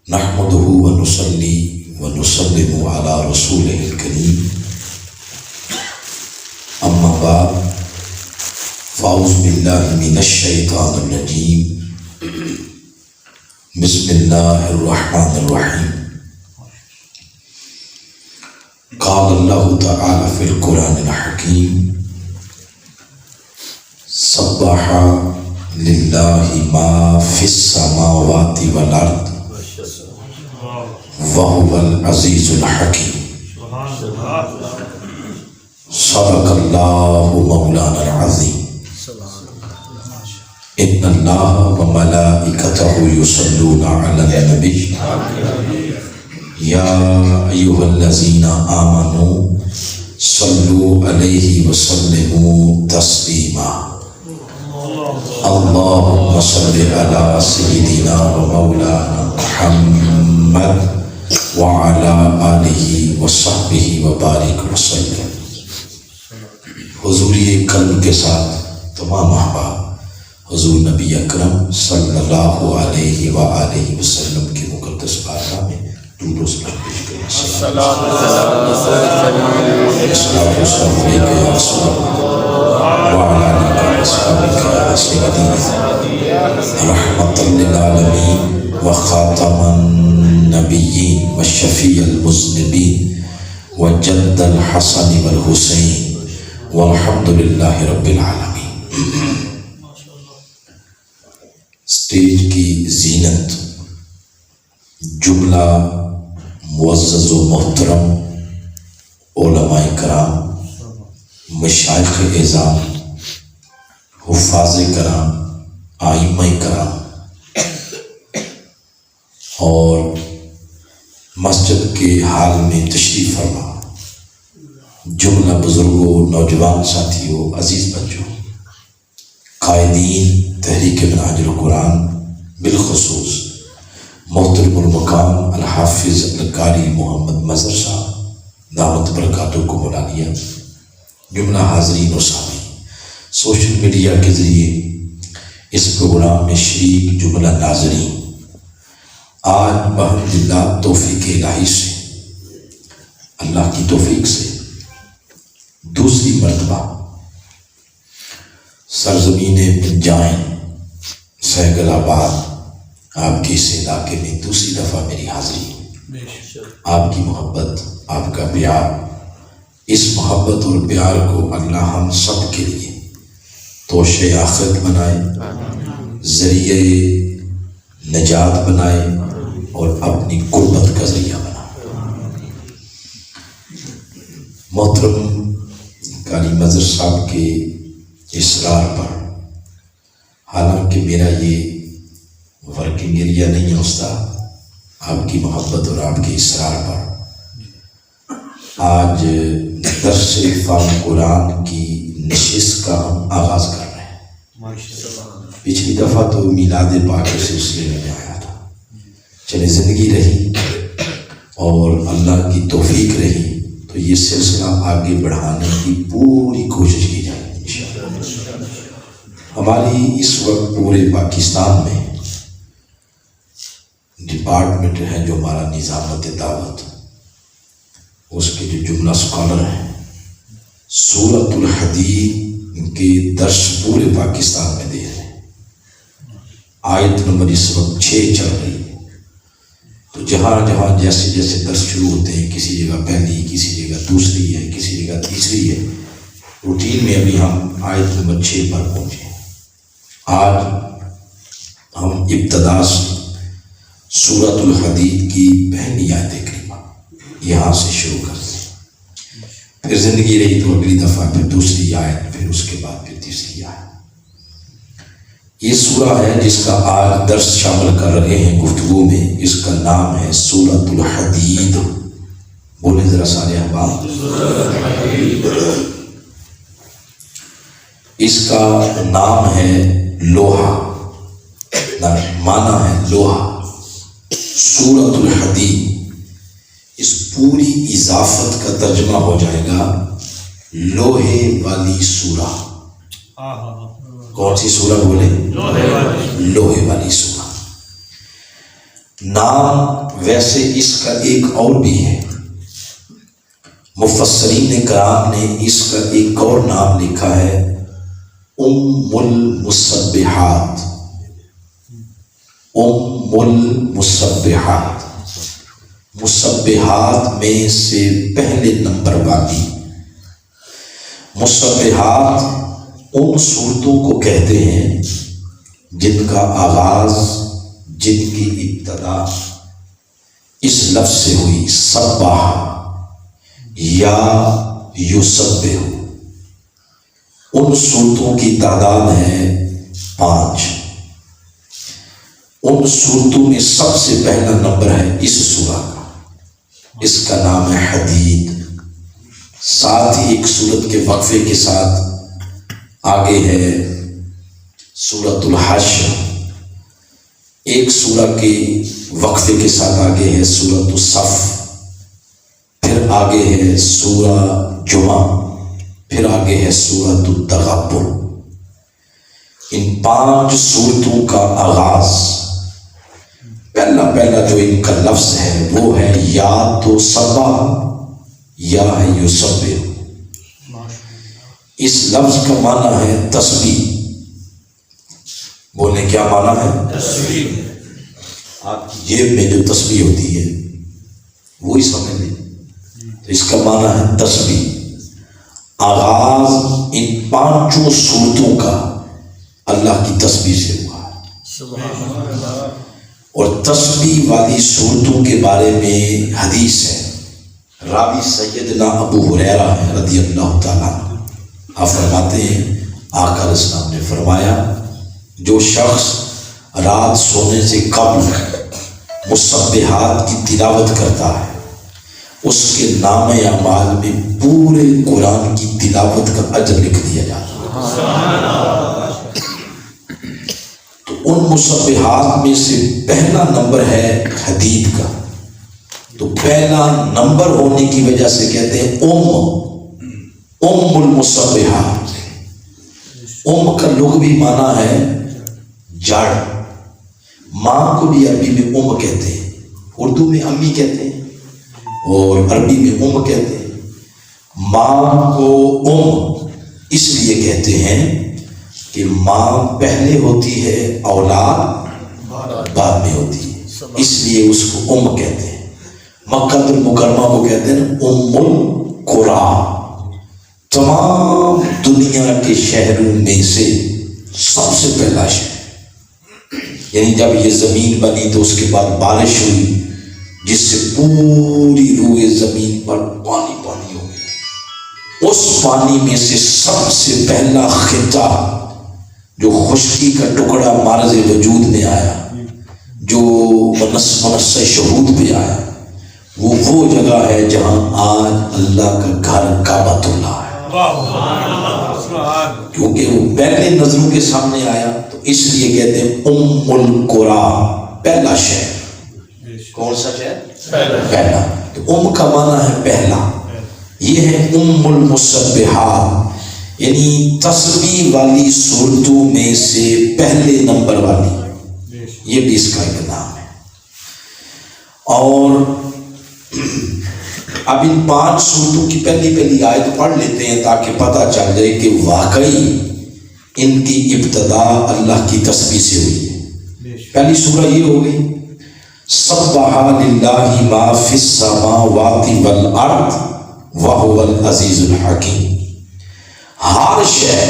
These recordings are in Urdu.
نحمده ونصلي ونسلم على رسوله الكريم اما بعد فاعوذ بالله من الشيطان الرجيم بسم الله الرحمن الرحيم قال الله تعالى في القرآن الحكيم سبح لله ما في السماوات والأرض وهو العزيز الحكيم صدق الله مولانا العظيم ان الله وملائكته يصلون على النبي يا ايها الذين امنوا صلوا عليه وسلموا تسليما اللهم صل على سيدنا ومولانا محمد وعلى آلہ وصحبہ وبارک وسلم۔ حضوری قلب کے ساتھ تمام احباب حضور نبی اکرم صلی اللہ علیہ وآلہ وسلم کے مقدس بارگاہ میں درود و سلام پیش کریں۔ الصلاۃ والسلام علیکہ یا رسول اللہ وعلی آلہ وصحبہ یا سیدی رحمۃ للعالمین وخاتم النبیین والشفیع المذنبین وجد الحسن والحسین والحمد للہ رب العالمین۔ اسٹیج کی زینت جملہ معزز و محترم علماء کرام، مشائخ اعظام، حفاظ کرام، ائمہ کرام اور مسجد کے حال میں تشریف فرما جملہ بزرگوں، نوجوان ساتھیوں، عزیز بچوں، قائدین تحریک منہاج القرآن، بالخصوص محترم المقام الحافظ القاری محمد مظہر صاحب دعوت برکاتہ کو بلا لیا، جملہ حاضرین و سامعین، سوشل میڈیا کے ذریعے اس پروگرام میں شریک جملہ ناظرین، آج بحمداللہ توفیق الہی سے، اللہ کی توفیق سے دوسری مرتبہ سرزمین پنجائن سہگل آباد آپ کے اس علاقے میں دوسری دفعہ میری حاضری ہے۔ آپ کی محبت، آپ کا پیار، اس محبت اور پیار کو اللہ ہم سب کے لیے توشہ آخرت بنائے، ذریعہ نجات بنائے اور اپنی قربت کا ذریعہ بنائے۔ محترم قاری مظہر صاحب کے اصرار پر، حالانکہ میرا یہ ورکنگ ایریا نہیں ہے استاد، آپ کی محبت اور آپ کے اصرار پر آج درس فہم قرآن کی نشست کا ہم آغاز کر رہے ہیں۔ پچھلی دفعہ تو میلاد پاک کے سلسلے میں آیا تھا، چلے زندگی رہی اور اللہ کی توفیق رہی تو یہ سلسلہ آگے بڑھانے کی پوری کوشش کی جائے گی انشاءاللہ۔ ہماری اس وقت پورے پاکستان میں ڈپارٹمنٹ ہے جو ہمارا نظامت دعوت، اس کے جو جملہ اسکالر ہیں سورۃ الحدید کے درس پورے پاکستان میں دے رہے ہیں۔ آیت نمبر اس وقت 6 چل رہی ہے، تو جہاں جہاں جیسے جیسے درس شروع ہوتے ہیں، کسی جگہ پہلی، کسی جگہ دوسری ہے، کسی جگہ تیسری ہے، روٹین میں ابھی ہم آیت نمبر 6 پر پہنچے ہیں۔ آج ہم ابتدا سے سورۃ الحدید کی پہلی آیت کریمہ یہاں سے شروع کرتے ہیں، پھر زندگی رہی تو اگلی دفعہ پھر دوسری آیت، پھر اس کے بعد پھر تیسری آیت۔ یہ سورہ ہے جس کا آج درس شامل کر رہے ہیں گفتگو میں، اس کا نام ہے سورۃ الحدید۔ بولیں ذرا سارے احباب، اس کا نام ہے لوہا، معنی ہے لوہا۔ سورۃ الحدید، اس پوری اضافت کا ترجمہ ہو جائے گا لوہے والی سورہ۔ کون سی سورہ بولے؟ لوہے والی سورہ۔ نام ویسے اس کا ایک اور بھی ہے، مفسرین کرام نے اس کا ایک اور نام لکھا ہے ام المسبحات، ام المسبحات، مسبحات میں سے پہلے نمبر والی۔ مسبحات ان صورتوں کو کہتے ہیں جن کا آغاز، جن کی ابتدا اس لفظ سے ہوئی سبح یا یسبح۔ ان صورتوں کی تعداد ہے 5۔ ان صورتوں میں سب سے پہلا نمبر ہے اس سورہ کا، اس کا نام ہے حدید۔ ساتھ ہی ایک سورت کے وقفے کے ساتھ آگے ہے سورۃ الحشر، ایک سورہ کے وقفے کے ساتھ آگے ہے سورۃ الصف، پھر آگے ہے سورہ جمعہ، پھر آگے ہے سورۃ التغابن۔ ان 5 سورتوں کا آغاز، پہلا جو ان کا لفظ ہے وہ ہے یا تو سبح یا ہے یسبح۔ اس لفظ کا معنی ہے تسبیح۔ بولے کیا معنی ہے؟ تسبیح۔ آپ کی جیب میں جو تسبیح ہوتی ہے وہی سمجھ لیں، تو اس کا معنی ہے تسبیح۔ آغاز ان 5 صورتوں کا اللہ کی تسبیح سے ہوا ہے۔ سبحان اللہ۔ اور تسبیح والی صورتوں کے بارے میں حدیث ہے، راوی سیدنا ابو ہریرہ رضی اللہ تعالیٰ عنہ، آپ فرماتے ہیں آقا علیہ السلام نے فرمایا جو شخص رات سونے سے قبل مسبحات کی تلاوت کرتا ہے اس کے نام اعمال میں پورے قرآن کی تلاوت کا اجر لکھ دیا جاتا ہے۔ تو ان مسبحات میں سے پہلا نمبر ہے حدید کا، تو پہلا نمبر ہونے کی وجہ سے کہتے ہیں ام المسبحات۔ ام کا لغوی معنی ہے جڑ، ماں کو بھی عربی میں ام کہتے ہیں، اردو میں امی کہتے ہیں اور عربی میں ام کہتے ہیں۔ ماں کو ام اس لیے کہتے ہیں کہ ماں پہلے ہوتی ہے، اولاد بعد میں ہوتی ہے، اس لیے اس کو ام کہتے ہیں۔ مکہ المکرمہ کو کہتے ہیں ام القری، تمام دنیا کے شہروں میں سے سب سے پہلا شہر، یعنی جب یہ زمین بنی تو اس کے بعد بارش ہوئی جس سے پوری روئے زمین پر پانی پانی ہو گیا، اس پانی میں سے سب سے پہلا خطہ جو خشکی کا ٹکڑا مارز وجود میں آیا، جو منص شہود پہ آیا، وہ جگہ ہے جہاں آج اللہ کا گھر کعبۃ اللہ ہے، کیونکہ وہ پہلے نظروں کے سامنے آیا، تو اس لیے کہتے ہیں ام القری، پہلا شہر۔ کون سا شہر؟ پہلا۔ تو ام کا معنی ہے پہلا، یہ ہے ام المسبحات، یعنی تسبیح والی صورتوں میں سے پہلے نمبر والی، یہ بھی اس کا ایک نام ہے۔ اور اب ان 5 صورتوں کی پہلی آیت پڑھ لیتے ہیں تاکہ پتہ چل جائے کہ واقعی ان کی ابتدا اللہ کی تسبیح سے ہوئی ہے۔ پہلی سورہ یہ ہو گئی سبح للہ ما فی السماوات والارض وہو العزیز الحکیم۔ ہر شے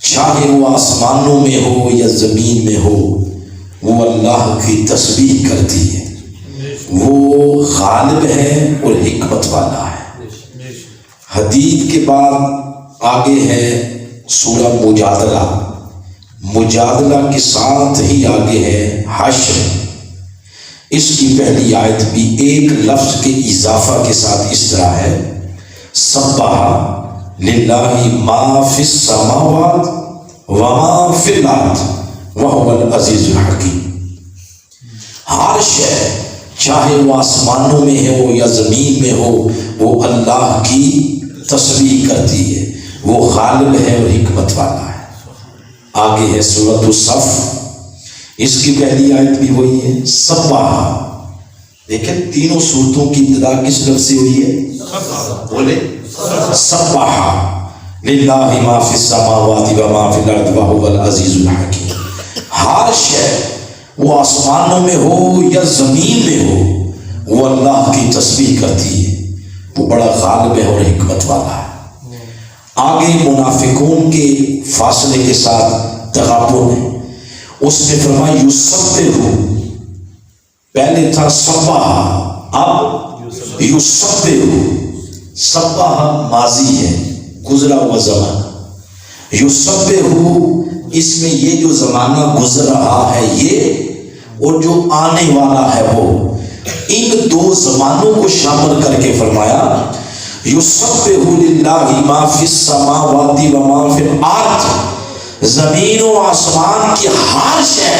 چاہے وہ آسمانوں میں ہو یا زمین میں ہو وہ اللہ کی تسبیح کرتی ہے، وہ غالب ہے اور حکمت والا ہے۔ حدید کے بعد آگے ہے سورہ مجادلہ، مجادلہ کے ساتھ ہی آگے ہے حشر۔ اس کی پہلی آیت بھی ایک لفظ کے اضافہ کے ساتھ اس طرح ہے سبح للہ ما فی السماوات وما فی الارض وہو العزیز الحکیم۔ ہر شے چاہے وہ آسمانوں میں ہو یا زمین میں ہو وہ اللہ کی تسبیح کرتی ہے، وہ غالب ہے اور حکمت والا ہے۔ آگے ہے سورۃ الصف، اس کی پہلی آیت بھی وہی ہے سبح. دیکھیں تینوں صورتوں کی ابتدا کس لفظ سے ہوئی ہے؟ بولے سبح للہ ما فی السماوات و ما فی الارض وہو العزیز الحکیم. ہر شے وہ آسمانوں میں ہو یا زمین میں ہو وہ اللہ کی تسبیح کرتی ہے، وہ بڑا غالب ہے اور حکمت والا ہے. آگے منافقون کے فاصلے کے ساتھ تغابن ہے. اس نے فرمایا یسبح، پہلے تھا سبح، اب یسبح. سبح ماضی ہے، گزرا ہوا زمانہ. یسبح اس میں یہ جو زمانہ گزر رہا ہے یہ اور جو آنے والا ہے وہ، ان دو زمانوں کو شامل کر کے فرمایا یسبح للہ ما فی السماوات و ما فی الارض. زمین و آسمان کی ہر شے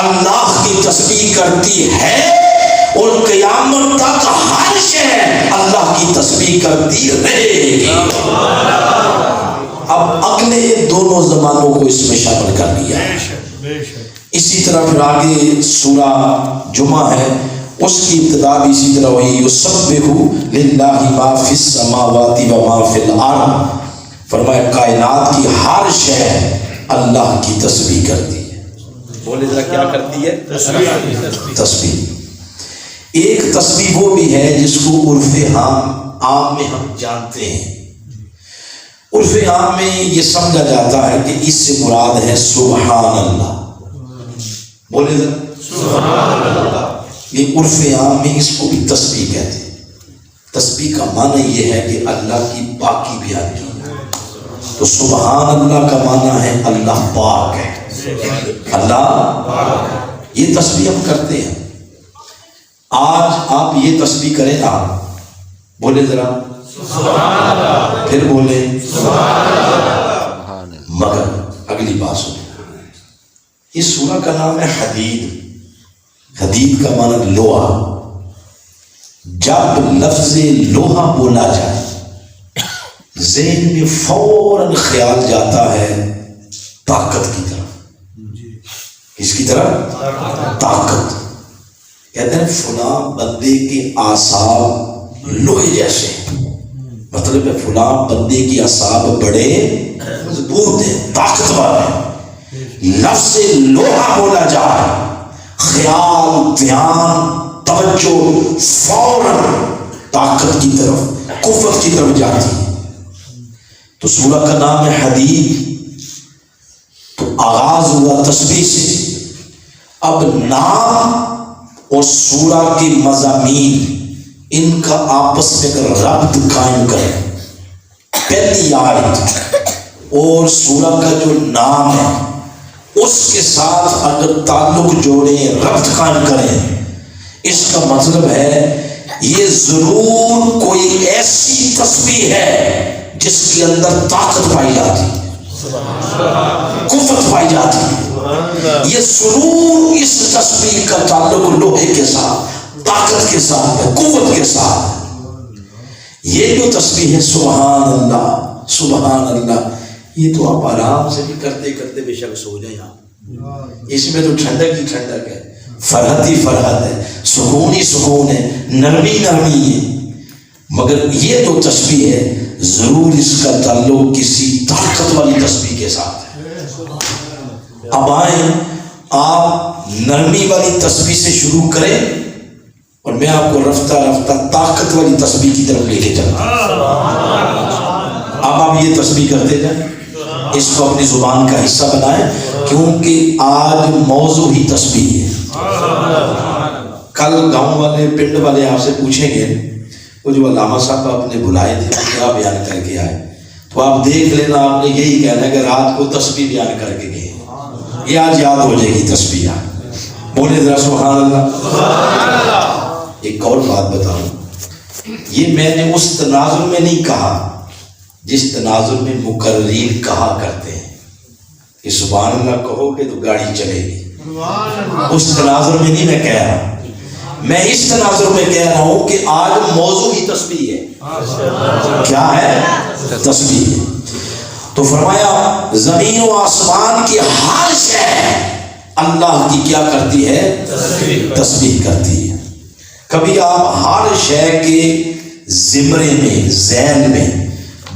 اللہ کی تسبیح کرتی ہے اور قیامت تک ہر شے اللہ کی تسبیح کرتی رہے گی. اب اگلے دونوں زمانوں کو اس میں شامل کر لیا. اسی طرح پھر آگے سورہ جمعہ ہے، اس کی ابتدا بھی اسی طرح ہوئی یسبح للہ ما فی السماوات و ما فی الارض. فرمایا کائنات کی ہر شے اللہ کی تسبیح کرتی ہے. بولے ذرا کیا کرتی ہے؟ تسبیح. ایک تسبیح وہ بھی ہے جس کو عرف عام میں ہم جانتے ہیں. عرف عام میں یہ سمجھا جاتا ہے کہ اس سے مراد ہے سبحان اللہ. بولے ذرا سبحان اللہ. یہ عرف عام میں اس کو بھی تسبیح کہتے ہیں. تسبیح کا معنی یہ ہے کہ اللہ کی پاکی بیان کی. تو سبحان اللہ کا معنی ہے اللہ پاک ہے. اللہ یہ تسبیح ہم کرتے ہیں. آج آپ یہ تسبیح کریں نا، بولے ذرا سبحان اللہ، پھر بولے سبحان اللہ. مگر اگلی بات سنیں، اس سورہ کا نام ہے حدید. حدید کا معنی لوہا. جب لفظ لوہا بولا جائے ذہن میں فوراً خیال جاتا ہے طاقت کی طرف. کس کی طرف؟ طاقت. کہتے ہیں فلاں بندے کے اعصاب لوہے جیسے، مطلب ہے فلاں بندے کے اعصاب بڑے مضبوط ہیں، طاقتور ہیں. لفظ لوہا بولا جائے خیال، دھیان، توجہ فوراً طاقت کی طرف، قوت کی طرف جاتی ہے. تو سورہ کا نام ہے حدید. تو آغاز ہوا تسبیح سے. اب نام اور سورہ کے مضامین ان کا آپس میں اگر ربط قائم کریں، پہلی آیت اور سورہ کا جو نام ہے اس کے ساتھ اگر تعلق جوڑیں، ربط قائم کریں، اس کا مطلب ہے یہ ضرور کوئی ایسی تسبیح ہے جس کے اندر طاقت پائی جاتی ہے، قوت پائی جاتی ہے. یہ ضرور اس تسبیح کا تعلق لوہے کے ساتھ، طاقت کے ساتھ ہے، قوت کے ساتھ. یہ جو تسبیح ہے سبحان اللہ سبحان اللہ، یہ تو آپ آرام سے بھی کرتے کرتے بے شک سو جائیں. آپ اس میں تو ٹھنڈک ہی ٹھنڈک ہے، فرحت ہی فرحت ہے، سکون ہی سکون ہے، نرمی نرمی ہے. مگر یہ جو تسبیح ہے ضرور اس کا تعلق کسی طاقت والی تسبیح کے ساتھ ہے. اب آئیں آپ نرمی والی تسبیح سے شروع کریں اور میں آپ کو رفتہ رفتہ طاقت والی تسبیح کی طرف لے کے چلتا ہوں. اب آپ یہ تسبیح کرتے جائیں، اس کو اپنی زبان کا حصہ بنائیں، کیونکہ آج موضوع ہی تسبیح ہے. کل گاؤں والے پنڈ والے آپ سے پوچھیں گے وہ جو علامہ صاحب آپ نے بلائے تھے کیا بیان کر کے آئے، تو آپ دیکھ لینا آپ نے یہی کہنا ہے کہ رات کو تسبیح بیان کر کے گئے. یہ آج یاد ہو جائے گی تسبیح. بولے ذرا سبحان اللہ. ایک اور بات بتاؤں، یہ میں نے اس تناظر میں نہیں کہا جس تناظر میں مقررین کہا کرتے ہیں کہ سبحان اللہ کہو گے تو گاڑی چلے گی. اس تناظر میں نہیں میں کہہ رہا، میں اس تناظر میں کہہ رہا ہوں کہ آج موضوع ہی تسبیح ہے. کیا ہے؟ تسبیح ہے. تو فرمایا زمین و آسمان کی ہر شے اللہ کی کیا کرتی ہے؟ تسبیح کرتی ہے۔ کبھی آپ ہر شے کے زمرے میں، ذیل میں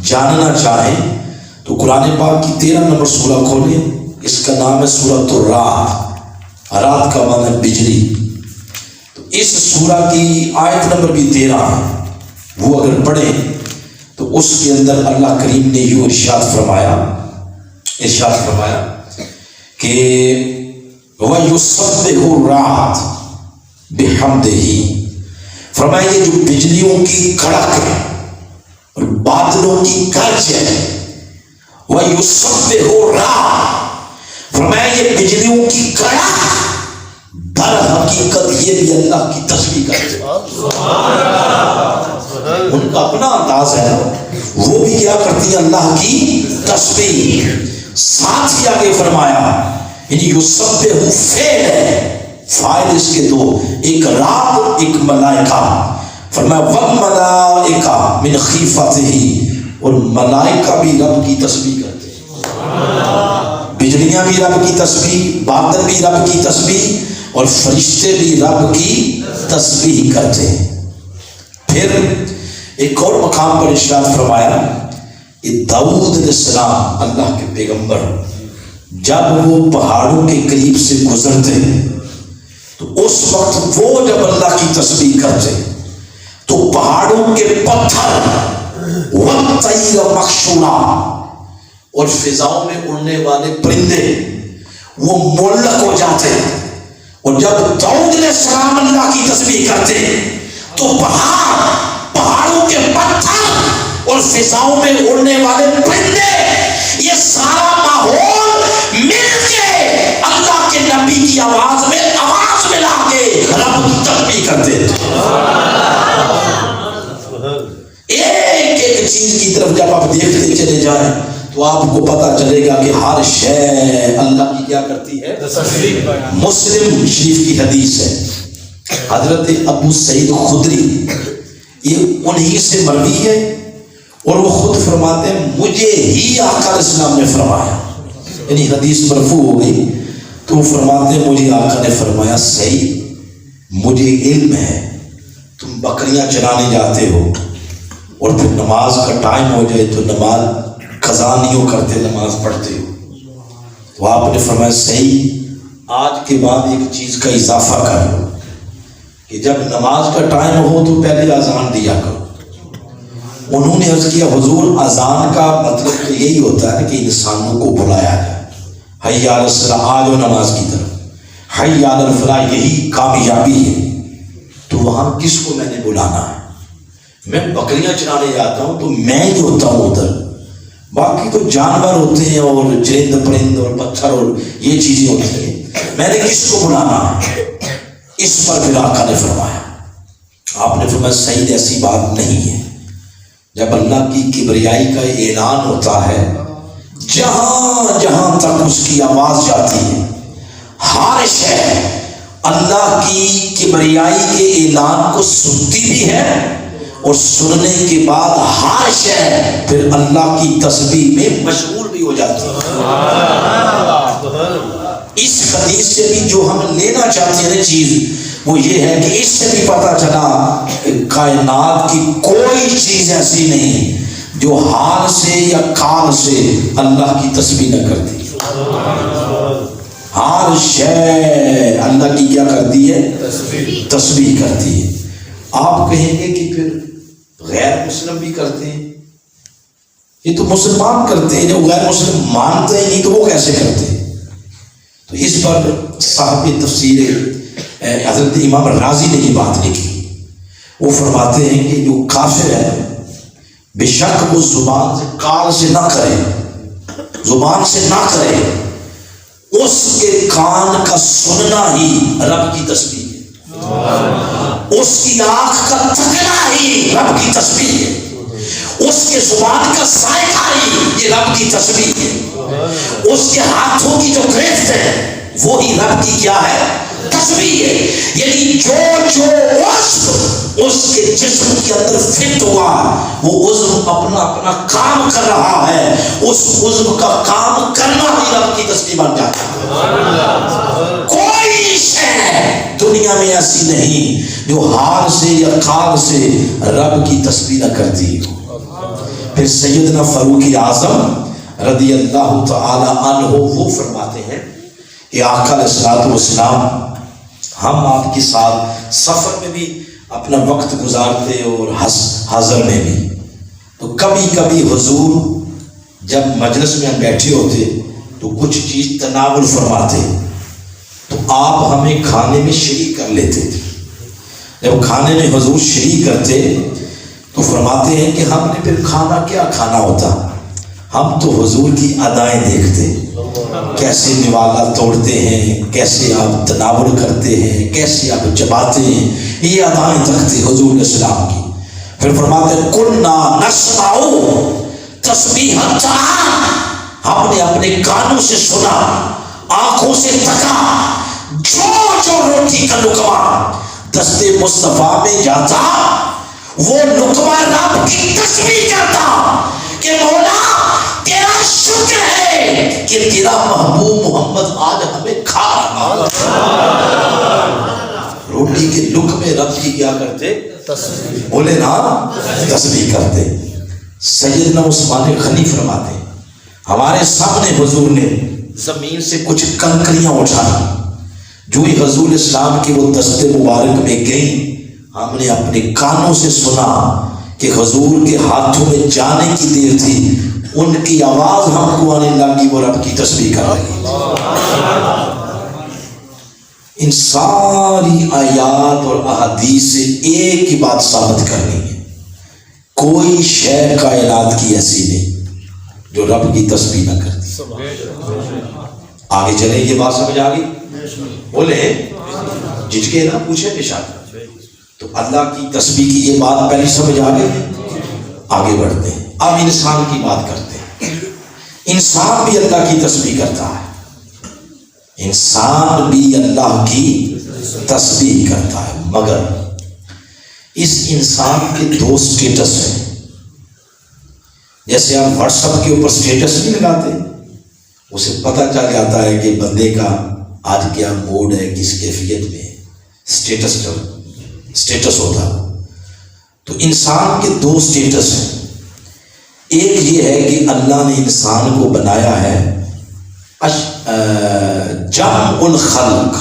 جاننا چاہیں تو قرآن پاک کی 13 نمبر سورہ کھولیں، اس کا نام ہے سورۃ الرعد، رات کا معنی ہے بجلی۔ تو اس سورہ کی آیت نمبر بھی 13 ہے، وہ اگر پڑھیں تو اس کے اندر اللہ کریم نے یوں ارشاد فرمایا کہ وَيُسَبِّحُ الرَّعْدُ بِحَمْدِهِ، فرمایا یہ جو بجلیوں کی کڑک ہے اور بادلوں کی گرج ہے، وَيُسَبِّحُ الرَّعْدُ، فرمایا یہ بجلیوں کی کڑک در حقیقت یہ بھی اللہ کی تسبیح کرتے ہیں۔ ان کا اپنا انداز ہے، وہ بھی کیا کرتی ہیں؟ اللہ کی تسبیح۔ ساتھ ہی آگے فرمایا یعنی یسبح فعل ہے، فاعل اس کے دو، ایک رات ایک ملائکہ، فرمایا والملائکہ من خیفتہ، اور ملائکہ بھی رب کی تسبیح کرتے ہیں۔ بجلیاں بھی رب کی تسبیح، بادل بھی رب کی تسبیح، اور فرشتے بھی رب کی تسبیح کرتے ہیں۔ پھر ایک اور مقام پر ارشاد فرمایا کہ داؤد علیہ السلام اللہ کے پیغمبر جب وہ پہاڑوں کے قریب سے گزرتے تو اس وقت وہ جب اللہ کی تسبیح کرتے تو پہاڑوں کے پتھر والطیر مخشورا، اور فضاؤں میں اڑنے والے پرندے وہ معلق ہو جاتے، اور جب داؤد علیہ السلام اللہ کی تسبیح کرتے تو پہاڑوں کے پتھر اور فضاؤں میں اڑنے والے پرندے، یہ سارا ماحول مل کے اللہ کے نبی کی آواز میں آواز ملا کے رب کی تسبیح کرتے تھے۔ ایک ایک چیز کی طرف جب آپ دیکھتے چلے جائیں تو آپ کو پتا چلے گا کہ ہر شے اللہ کی کیا کرتی ہے؟ مسلم شریف کی حدیث ہے، حضرت ابو سعید خدری، یہ انہی سے مروی ہے، اور وہ خود فرماتے ہیں مجھے ہی آقا علیہ السلام نے فرمایا، یعنی حدیث مرفوع ہو گئی، تو وہ فرماتے ہیں مجھے آقا نے فرمایا صحیح مجھے علم ہے تم بکریاں چرانے جاتے ہو اور پھر نماز کا ٹائم ہو جائے تو نماز قضا نہیں کرتے، نماز پڑھتے ہو، تو آپ نے فرمایا صحیح، آج کے بعد ایک چیز کا اضافہ کر لو کہ جب نماز کا ٹائم ہو تو پہلے اذان دیا کرو۔ انہوں نے عرض کیا حضور اذان کا مطلب تو یہی ہوتا ہے کہ انسانوں کو بلایا جائے، حی علی الصلاۃ، آ جاؤ نماز کی طرف، حی علی الفلاح، یہی کامیابی ہے، تو وہاں کس کو میں نے بلانا ہے؟ میں بکریاں چرانے جاتا ہوں تو میں ہی ہوتا ہوں ادھر، باقی تو جانور ہوتے ہیں اور چرند پرند اور پتھر اور یہ چیزیں ہوتی ہیں، میں نے کس کو بلانا ہے؟ اس پر پھر آقا نے فرمایا، آپ نے فرمایا صحیح ایسی بات نہیں ہے، جب اللہ کی کبریائی کا اعلان ہوتا ہے جہاں جہاں تک اس کی آواز جاتی ہے، ہر شے اللہ کی کبریائی کے اعلان کو سنتی بھی ہے، اور سننے کے بعد ہر شے پھر اللہ کی تسبیح میں مشغول بھی ہو جاتی ہے۔ اس حدیث سے بھی جو ہم لینا چاہتے ہیں چیز وہ یہ ہے کہ اس سے بھی پتہ چلا کہ کائنات کی کوئی چیز ایسی نہیں جو حال سے یا کال سے اللہ کی تسبیح نہ کرتی، ہر شے اللہ کی کیا کرتی ہے؟ تسبیح کرتی ہے۔ آپ کہیں گے کہ پھر غیر مسلم بھی کرتے ہیں، یہ تو مسلمان کرتے ہیں، جو غیر مسلم مانتے ہی نہیں تو وہ کیسے کرتے ہیں؟ تو اس پر صاحب تفسیر حضرت امام راضی نے یہ بات لکھی، وہ فرماتے ہیں کہ جو کافر ہے بے شک وہ زبان سے کال سے نہ کرے، زبان سے نہ کرے، اس کے کان کا سننا ہی رب کی تسبیح ہے، اس کی آنکھ کا تکنا ہی رب کی تسبیح ہے، اس کے زبان کا ذائقہ ہی یہ رب کی تسبیح ہے، اس کے ہاتھوں کی جو گرفت ہے وہی رب کی کیا ہے؟ تسبیح ہے۔ یعنی جو عضو اس کے جسم کے اندر فٹ ہوا وہ عضو اپنا اپنا کام کر رہا ہے، اس عضو کا کام کرنا ہی رب کی تسبیح بن جاتا ہے۔ دنیا میں ایسی نہیں جو حال سے یا قال سے رب کی تسبیح نہ کرتی ہو۔ پھر سیدنا فاروق اعظم رضی اللہ تعالی عنہ وہ فرماتے ہیں کہ آقا علیہ الصلوۃ والسلام ہم آپ کے ساتھ سفر میں بھی اپنا وقت گزارتے اور حضر میں بھی، تو کبھی کبھی حضور جب مجلس میں ہم بیٹھے ہوتے تو کچھ چیز تناول فرماتے تو آپ ہمیں کھانے میں شریک کر لیتے تھے۔ جب کھانے میں حضور شریک کرتے تو فرماتے ہیں کہ ہم نے پھر کھانا کیا کھانا ہوتا، ہم تو حضور کی ادائیں دیکھتے، کیسے نوالا توڑتے ہیں، کیسے آپ تناول کرتے ہیں، کیسے آپ چباتے ہیں، یہ ادائیں تکتے حضور علیہ السلام کی۔ پھر فرماتے ہیں کُنَّا نَسْمَعُ تسبیح الطعام، ہم نے اپنے کانوں سے سنا، آنکھوں سے تکا، جو روٹی کا لقمہ دست مصطفیٰ میں جاتا وہ لقمہ رب کی تسبیح کرتا کہ مولا تیرا شکر ہے کہ تیرا محبوب محمد آج ہمیں کھا رہا۔ روٹی کے لقمے رب کی کیا کرتے؟ بولے نا تسبیح کرتے۔ سیدنا عثمان غنی فرماتے ہمارے سامنے حضور نے زمین سے کچھ کنکریاں اٹھائی، جو ہی حضور اسلام کی وہ دست مبارک میں گئیں ہم نے اپنے کانوں سے سنا کہ حضور کے ہاتھوں میں جانے کی دیر تھی، ان کی آواز ہم کو آنے لگی، وہ رب کی تسبیح کر رہی۔ ان ساری آیات اور احادیث سے ایک ہی بات ثابت کرنی ہے، کوئی شے کائنات کی ایسی نہیں جو رب کی تسبیح نہ کرتی۔ آگے چلیں، یہ بات سمجھ آ گئی؟ بولے جھجکے نہ، پوچھے نشان۔ تو اللہ کی تسبیح کی یہ بات پہلی سمجھ آ گئی، آگے بڑھتے ہیں۔ اب انسان کی بات کرتے ہیں۔ انسان بھی اللہ کی تسبیح کرتا ہے، انسان بھی اللہ کی تسبیح کرتا ہے، مگر اس انسان کے دو سٹیٹس ہیں۔ جیسے ہم واٹس ایپ کے اوپر سٹیٹس نہیں لگاتے، اسے پتہ چل جاتا ہے کہ بندے کا آج کیا موڈ ہے، کس کیفیت میں، سٹیٹس ہوتا ہے۔ تو انسان کے دو سٹیٹس ہیں، ایک یہ ہے کہ اللہ نے انسان کو بنایا ہے جمع الخلق،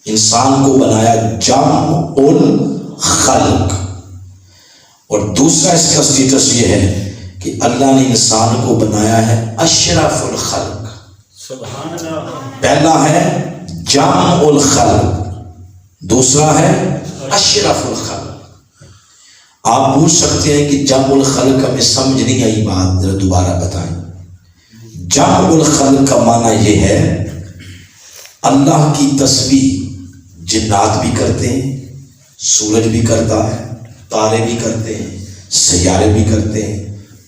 انسان کو بنایا جمع الخلق، اور دوسرا اس کا سٹیٹس یہ ہے کہ اللہ نے انسان کو بنایا ہے اشرف الخلق۔ پہلا ہے جمع الخلق، دوسرا ہے اشرف الخلق۔ آپ پوچھ سکتے ہیں کہ جمع الخلق ہمیں سمجھ نہیں آئی، بات ذرا دوبارہ بتائیں۔ جمع الخلق کا معنی یہ ہے اللہ کی تسبیح جنات بھی کرتے ہیں، سورج بھی کرتا ہے، تارے بھی کرتے ہیں، سیارے بھی کرتے ہیں،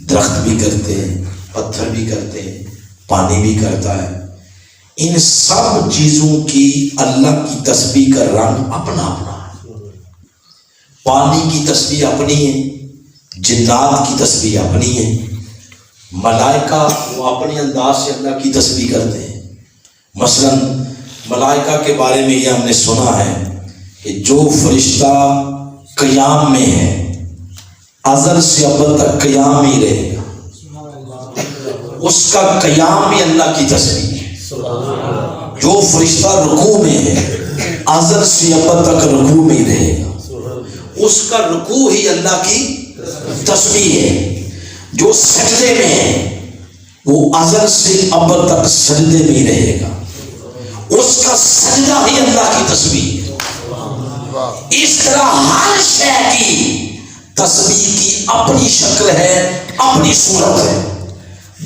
درخت بھی کرتے ہیں، پتھر بھی کرتے ہیں، پانی بھی کرتا ہے۔ ان سب چیزوں کی اللہ کی تسبیح کا رنگ اپنا اپنا ہے۔ پانی کی تسبیح اپنی ہے، جنات کی تسبیح اپنی ہے، ملائکہ وہ اپنے انداز سے اللہ کی تسبیح کرتے ہیں۔ مثلا ملائکہ کے بارے میں یہ ہم نے سنا ہے کہ جو فرشتہ قیام میں ہے ازل سے ابد تک قیام ہی رہے گا، اس کا قیام ہی اللہ کی تسبیح ہے۔ جو فرشتہ رکوع میں ہے ازل سے ابد تک رکوع میں ہی رہے گا، اس کا رکوع ہی اللہ کی تسبیح ہے۔ جو سجدے میں ہے وہ ازل سے ابد تک سجدے میں ہی رہے گا، اس کا سجدہ ہی اللہ کی تسبیح ہے۔ اس طرح ہر شے کی تسبیح کی اپنی شکل ہے، اپنی صورت ہے۔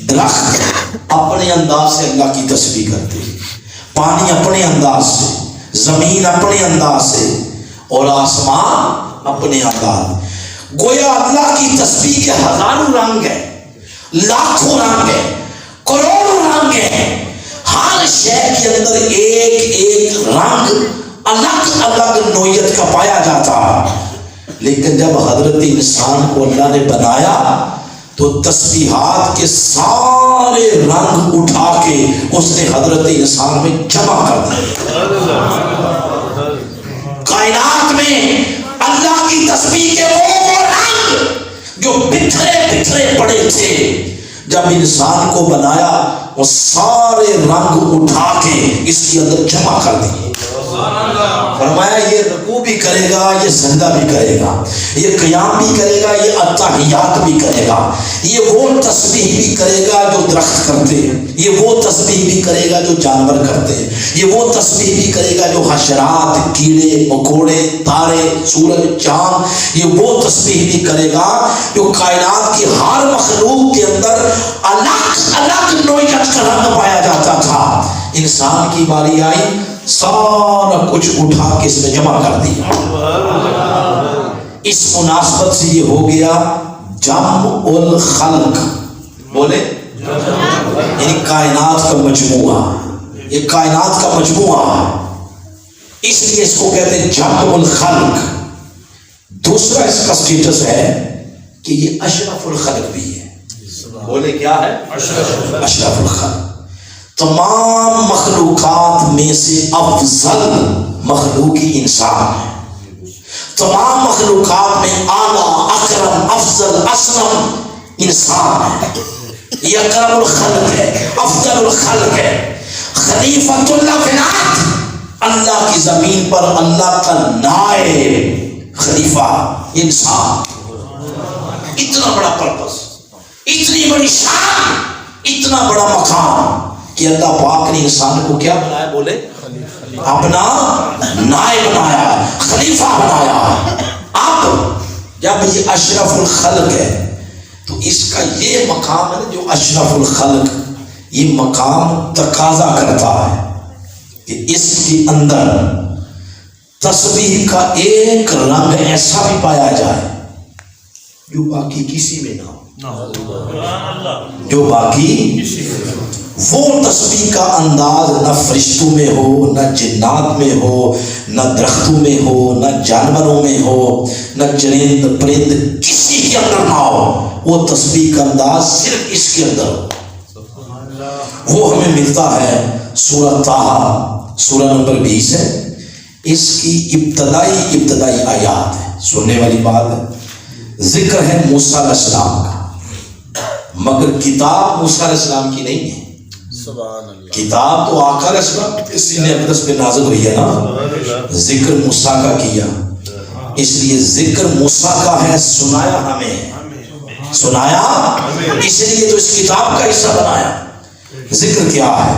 درخت اپنے انداز سے اللہ کی تسبیح کرتے ہیں، پانی اپنے انداز سے، زمین اپنے انداز سے، اور آسمان اپنے انداز۔ گویا اللہ کی تسبیح کے ہزاروں رنگ ہیں، لاکھوں رنگ ہیں، کروڑوں رنگ ہیں۔ ہر شے کے اندر ایک ایک رنگ الگ الگ نوعیت کا پایا جاتا ہے۔ لیکن جب حضرت انسان کو اللہ نے بنایا تو تسبیحات کے سارے رنگ اٹھا کے اس نے حضرت انسان میں جمع کر دیا۔ کائنات میں اللہ کی تسبیح کے وہ رنگ جو بکھرے بکھرے پڑے تھے، جب انسان کو بنایا وہ سارے رنگ اٹھا کے اس کے اندر جمع کر دیے۔ فرمایا یہ رکوع بھی کرے گا، یہ سجدہ بھی کرے گا، یہ قیام بھی کرے گا، یہ التحیات بھی کرے گا، یہ وہ تسبیح بھی کرے گا جو درخت کرتے ہیں، یہ وہ تسبیح بھی کرے گا جو جانور کرتے ہیں، یہ وہ تسبیح بھی کرے گا جو حشرات، کیڑے مکوڑے، تارے، سورج، چاند، یہ وہ تسبیح بھی کرے گا جو کائنات کی ہر مخلوق کے اندر الگ الگ نوعیت کا رنگ پایا جاتا تھا۔ انسان کی باری آئی، سارا کچھ اٹھا کے اس میں جمع کر دیا۔ اس مناسبت سے یہ ہو گیا جمع الخلق، بولے یعنی کائنات کا مجموعہ، یہ کائنات کا مجموعہ، اس لیے اس کو کہتے ہیں جمع الخلق۔ دوسرا اس کا سٹیٹس ہے کہ یہ اشرف الخلق بھی ہے، بولے کیا ہے؟ اشرف الخلق، تمام مخلوقات میں سے افضل مخلوق انسان ہے، تمام مخلوقات میں اعلیٰ اکرم افضل اسلم انسان ہے، یہ اکرم الخلق ہے، افضل الخلق ہے، خلیفۃ اللہ فی الارض، اللہ کی زمین پر اللہ کا نائب خلیفہ انسان۔ اتنا بڑا پرپس، اتنی بڑی شان، اتنا بڑا مقام کہ اللہ پاک نے انسان کو کیا بنایا؟ بولے اپنا نائب بنایا، خلیفہ بنایا۔ اب جب یہ اشرف الخلق ہے تو اس کا یہ مقام ہے جو اشرف الخلق، یہ مقام تقاضا کرتا ہے کہ اس کے اندر تسبیح کا ایک رنگ ایسا بھی پایا جائے جو باقی کسی میں نہ ہو، جو باقی وہ تسبیح کا انداز نہ فرشتوں میں ہو، نہ جنات میں ہو، نہ درختوں میں ہو، نہ جانوروں میں ہو، نہ چرند پرند کسی کے اندر نہ ہو، وہ تسبیح کا انداز صرف اس کے اندر ہو۔ وہ ہمیں ملتا ہے سورہ طٰہٰ، سورہ نمبر 20 ہے، اس کی ابتدائی آیات ہے، سننے والی بات ہے۔ ذکر ہے موسیٰ علیہ السلام کا، مگر کتاب موسیٰ علیہ السلام کی نہیں ہے، کتاب تو آقا علیہ السلام کے سینے اقدس پہ نازل ہوئی ہے نا، ذکر موسیٰ کا کیا، اس لیے ذکر موسیٰ کا ہے، سنایا ہمیں، سنایا اس لیے تو اس کتاب کا حصہ بنایا۔ ذکر کیا ہے؟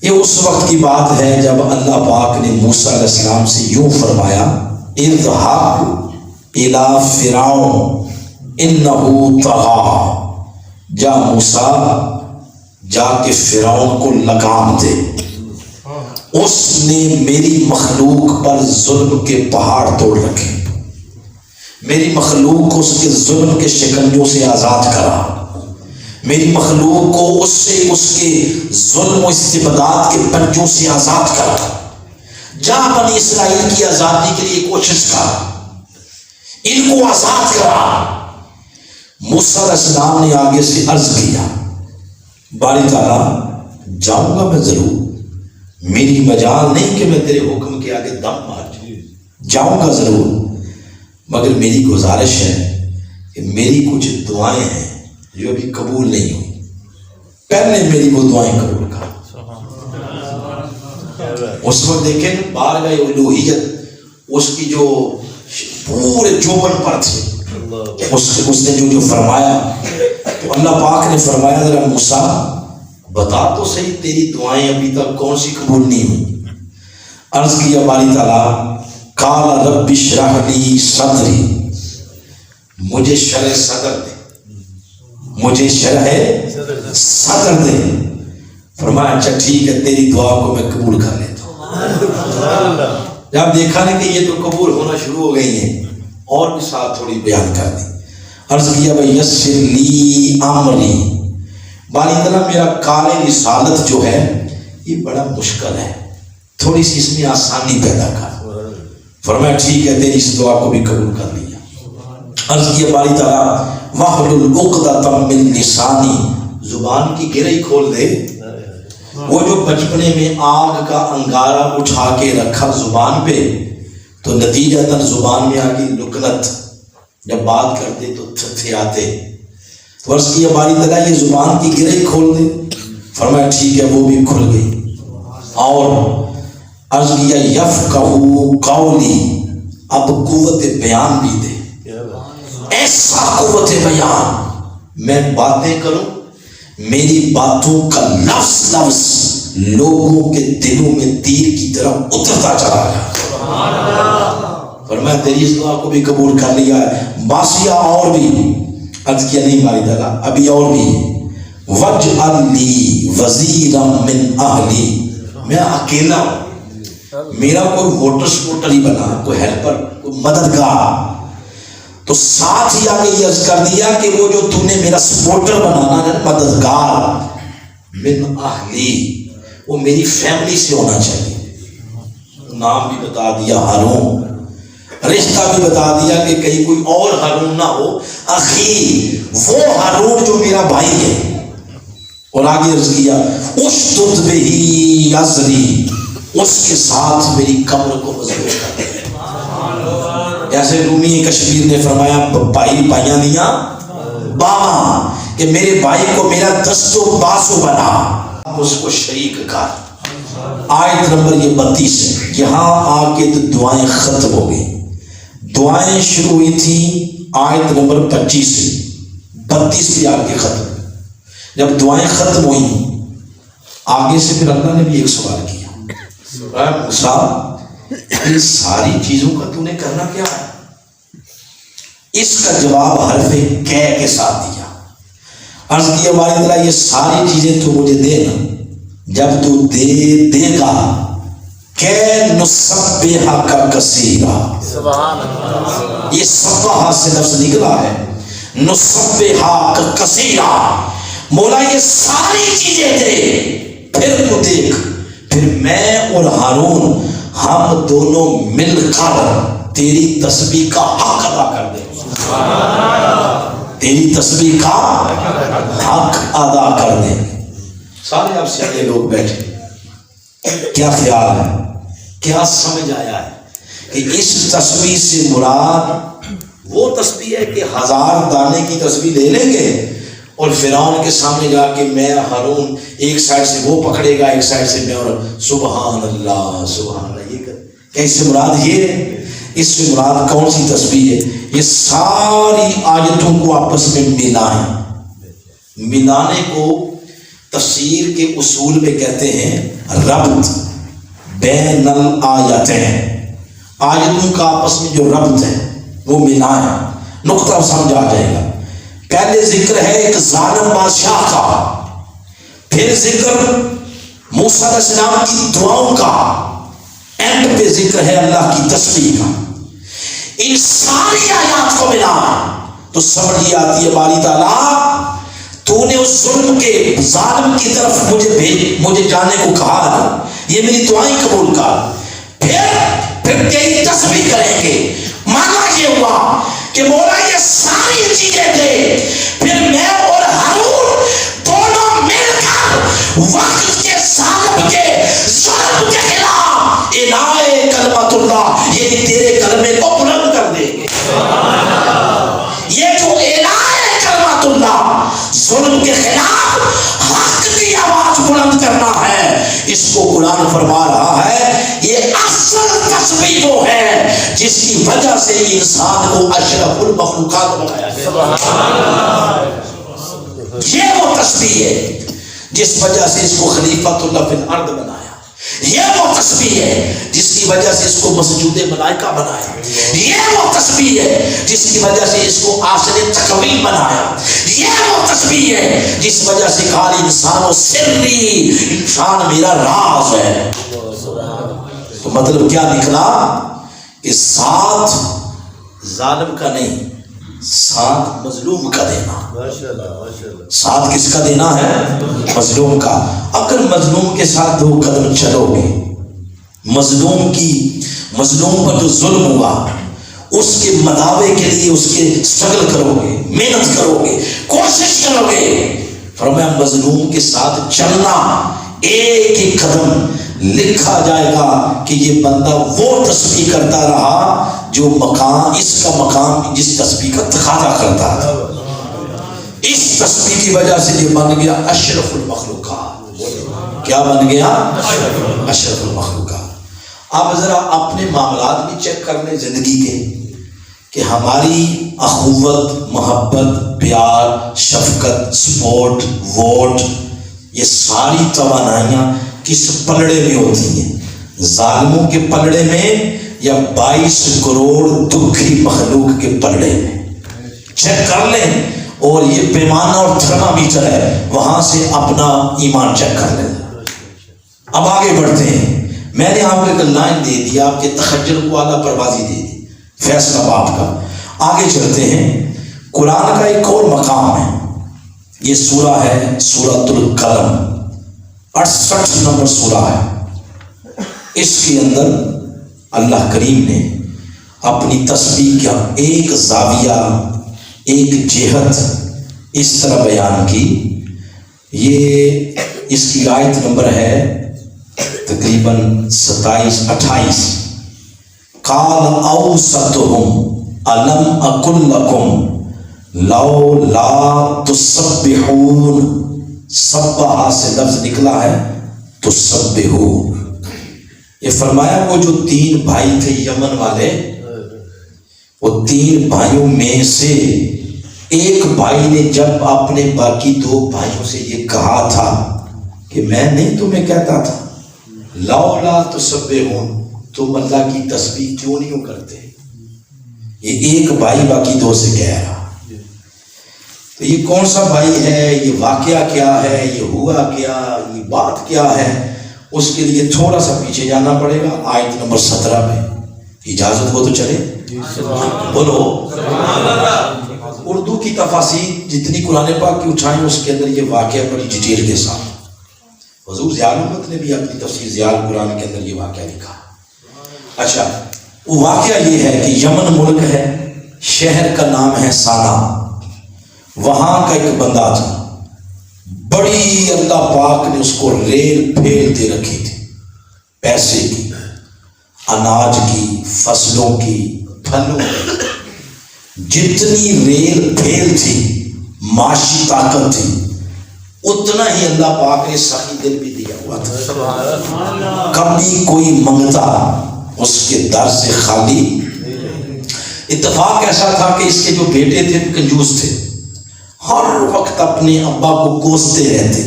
یہ اس وقت کی بات ہے جب اللہ پاک نے موسیٰ علیہ السلام سے یوں فرمایا، اذهب الى فرعون انه طغى، جا موسیٰ جا کے فرعون کو لگام دے، اس نے میری مخلوق پر ظلم کے پہاڑ توڑ رکھے، میری مخلوق کو اس کے ظلم کے شکنجوں سے آزاد کرا، میری مخلوق کو اس کے ظلم و استبداد کے پنجوں سے آزاد کرا، جا بنی اسرائیل کی آزادی کے لیے کوشش کر، ان کو آزاد کرا۔ موسیٰ علیہ السلام نے آگے سے عرض کیا، باری تعالیٰ جاؤں گا میں ضرور، میری مجال نہیں کہ میں تیرے حکم کے آگے دم مار جاؤں گا ضرور، مگر میری گزارش ہے کہ میری کچھ دعائیں ہیں جو ابھی قبول نہیں ہوئی، پہلے میری وہ دعائیں قبول کر۔ اس وقت دیکھیں بارگاہ الوہیت اس کی جو پورے جوبن پر تھے، اس نے جو فرمایا تو اللہ پاک نے فرمایا ذرا موسیٰ بتا تو صحیح تیری دعائیں ابھی تک کون سی قبول نہیں ہوئی؟ عرض کیا باری تعالیٰ، قال رب اشرح لی صدری، مجھے شرح صدر دے، مجھے شرح صدر دے۔ فرمایا اچھا ٹھیک ہے، تیری دعا کو میں قبول کر لیتا ہوں۔ جب دیکھا نا کہ یہ تو قبول ہونا شروع ہو گئی ہیں، اور بھی ساتھ تھوڑی بیان کر دی، عرض کیا بھائی یسر لی امری، باری تعالیٰ میرا کار رسالت جو ہے یہ بڑا مشکل ہے، تھوڑی سی اس میں آسانی پیدا کر۔ فرمایا ٹھیک ہے، تیری اس دعا کو بھی قبول کر لیا۔ عرض کیا باری تعالیٰ واحلل عقدۃ من لسانی، زبان کی گرہی کھول دے، وہ جو بچپنے میں آگ کا انگارہ اٹھا کے رکھا زبان پہ، تو نتیجتاً زبان میں آ گئی لکنت، جب بات کرتے تو تھتھیاتے، تو عرض کیا باری تعالیٰ یہ زبان کی گرہ کھول دے، فرمایا ٹھیک ہے، وہ بھی کھل گئی۔ اور عرض کیا یفقہوا قولی، اب قوت بیان بھی دے، ایسا قوت بیان میں باتیں کروں میری باتوں کا لفظ لفظ لوگوں کے دلوں میں تیر کی طرح اترتا چلا گیا۔ فرمایا تیری اس دعا کو بھی قبول کر لیا ہے، باسیہ اور بھی عرض کیا نہیں باری تعالیٰ ابھی اور بھی، وَاجْعَلْ لِي وَزِيرًا مِّنْ أَهْلِي، میں اکیلا ہوں، میرا کوئی ووٹر سپورٹر ہی بنا، کوئی ہیلپر، کوئی مددگار، تو ساتھ ہی آگے یہ عرض کر دیا کہ وہ جو تو نے میرا سپورٹر بنانا ہے مددگار، من اہلی، وہ میری فیملی سے ہونا چاہیے۔ نام بھی بتا دیا ہارون، رشتہ بھی بتا دیا کہ کہیں کوئی اور ہارون نہ ہو، اخی وہ ہارون جو میرا بھائی ہے۔ اور آگے عرض کیا اشدد بہی ازری، اس کے ساتھ میری کمر کو مضبوط کر دے۔ جیسے رومی کشمیر نے فرمایا بھائی بھائیاں دیا بابا، کہ میرے بھائی کو میرا دست و بازو بنا، اس کو شریک کر۔ آیت نمبر یہ 32 ہے، یہاں آ کے دعائیں ختم ہو گئی۔ دعائیں شروع ہوئی تھی آیت نمبر 25 سے، 32 پہ آ کے ختم۔ جب دعائیں ختم ہوئی آگے سے پھر اللہ نے بھی ایک سوال کیا، موسیٰ ان ساری چیزوں کا تو نے کرنا کیا ہے؟ اس کا جواب حرف کہ کے ساتھ دیا۔ عرض کیا والد اللہ یہ ساری چیزیں تو مجھے دے نا، جب تو دے گا کہ نسبحک کثیرا، یہ سبحہ سے لفظ نکلا ہے، نسبحک کثیرا، مولا یہ ساری چیزیں دے، پھر تو دیکھ، پھر میں اور ہارون ہم دونوں مل کر تیری تسبیح کا حق ادا کر دیں، تیری تسبیح کا حق ادا کر دیں۔ سارے اب سے لوگ بیٹھے، کیا خیال ہے، کیا سمجھ آیا ہے کہ اس تسبیح سے مراد وہ تسبیح ہے کہ 1000 دانے کی تسبیح لے لیں گے اور فرعون کے سامنے جا کے میں ہارون ایک سائڈ سے وہ پکڑے گا ایک سائڈ سے میں، اور سبحان اللہ سبحان اللہ، یہ کہ اس سے مراد یہ ہے؟ اس سے مراد کون سی تسبیح ہے؟ یہ ساری آیتوں کو آپس میں ملائیں، ملانے کو تفسیر کے اصول میں کہتے ہیں ربط بین الآیتین، آیتوں کا آپس میں جو ربط ہے وہ ملائیں، نقطہ سمجھا جائے گا۔ پہلے ذکر ہے ایک ظالم بادشاہ کا، پھر ذکر موسیٰ علیہ السلام کی دعاؤں کا، اینڈ پہ ذکر ہے اللہ کی تسبیح کا۔ ان ساری آیات کو ملا تو سمجھ یہ آتی ہے باری تعالیٰ تو نے اس ظلم کے ظالم کی طرف مجھے جانے کو کہا نا، یہ میری دعائیں قبول کر، پھر تیری تسبیح کریں گے۔ مانا یہ ہوا کہ مولا یہ ساری چیزیں دے، پھر میں اور ہارون دونوں مل کر وقت کے ظالم کے ظلم کے خلاف اعلائے کلمت اللہ، یعنی تیرے کلمے کو بلند کر دیں گے۔ یہ جو اعلائے کلمت اللہ، ظلم کے خلاف حق کی آواز بلند کرنا ہے، اس کو قرآن فرما رہا ہے یہ اصل تسبیح وہ ہے جس کی وجہ سے انسان کو اشرف المخلوقات بنایا گیا۔ یہ وہ تسبیح ہے جس وجہ سے اس کو خلیفۃ اللہ فی الارض بنایا، یہ وہ تسبیح ہے جس کی وجہ سے اس کو مسجود ملائکہ بنایا، یہ وہ تسبیح ہے جس کی وجہ سے اس کو عاشر تقویم بنایا، یہ وہ تسبیح ہے جس وجہ سے قال انسان و سری، انسان میرا راز ہے۔ تو مطلب کیا نکلا کہ ساتھ ظالم کا نہیں، ساتھ مظلوم کا دینا۔ ساتھ کس کا دینا ہے؟ مظلوم کا۔ اگر مظلوم کے ساتھ 2 قدم چلو گے، مظلوم پر جو ظلم ہوا اس کے مداوے کے لیے اس کے سٹرگل کرو گے، محنت کرو گے، کوشش کرو گے، فرمایا مظلوم کے ساتھ چلنا، ایک ایک قدم لکھا جائے گا کہ یہ بندہ وہ تسبیح کرتا رہا جو مقام اس کا مقام جس تسبیح کا تقاضا کرتا تھا. اس تسبیح کی وجہ سے یہ بن گیا اشرف المخلوقات. کیا بن گیا؟ اشرف المخلوقات. آپ ذرا اپنے معاملات بھی چیک کر لیں زندگی کے کہ ہماری اخوت، محبت، پیار، شفقت، سپورٹ، ووٹ، یہ ساری توانائیاں کس پلڑے میں ہوتی ہیں؟ ظالموں کے پلڑے میں یا 22 کروڑ دکھی مخلوق کے پلڑے میں؟ چیک کر لیں. اور یہ پیمانہ اور تھرما میٹر ہے، وہاں سے اپنا ایمان چیک کر لیں. اب آگے بڑھتے ہیں. میں نے آپ کو ایک لائن دے دی، آپ کے تخجل کو اعلیٰ پروازی دے دی، فیصلہ باپ کا. آگے چلتے ہیں. قرآن کا ایک اور مقام ہے، یہ سورہ ہے سورۃ القلم، 68 نمبر سورہ ہے. اس کے اندر اللہ کریم نے اپنی تسبیح کا ایک زاویہ، ایک جہت اس طرح بیان کی. یہ اس کی آیت نمبر ہے تقریباً 27-28. قال اوسطهم الم اقل لكم لولا تسبحون. سبحہ سے لفظ نکلا ہے تسبحون. یہ فرمایا وہ جو 3 بھائی تھے یمن والے، وہ 3 بھائیوں میں سے ایک بھائی نے جب اپنے باقی 2 بھائیوں سے یہ کہا تھا کہ میں نہیں تمہیں کہتا تھا لولا تسبحون، تم اللہ کی تسبیح کیوں نہیں کرتے؟ یہ ایک بھائی باقی 2 سے کہہ رہا. تو یہ کون سا بھائی ہے، یہ واقعہ کیا ہے، یہ ہوا کیا، یہ بات کیا ہے، اس کے لیے تھوڑا سا پیچھے جانا پڑے گا. آیت نمبر 17 میں اجازت ہو تو چلے بولو. اردو کی تفاسیر جتنی قرآن پاک کی اٹھائیں اس کے اندر یہ واقعہ بڑی ڈیٹیل کے ساتھ. حضور ضیاء الحمد نے بھی اپنی تفسیر ضیاء القرآن کے اندر یہ واقعہ لکھا. اچھا، وہ واقعہ یہ ہے کہ یمن ملک ہے، شہر کا نام ہے سانا. وہاں کا ایک بندہ تھا، بڑی اللہ پاک نے اس کو ریل پھیل دے رکھی تھی، پیسے کی، اناج کی، فصلوں کی، پھلوں کی. جتنی ریل پھیل تھی، معاشی طاقت تھی، اتنا ہی اللہ پاک نے سخی دل بھی دیا ہوا تھا. کبھی کوئی منگتا اس کے در سے خالی. اتفاق ایسا تھا کہ اس کے جو بیٹے تھے کنجوس تھے، ہر وقت اپنے ابا کو کوستے رہتے،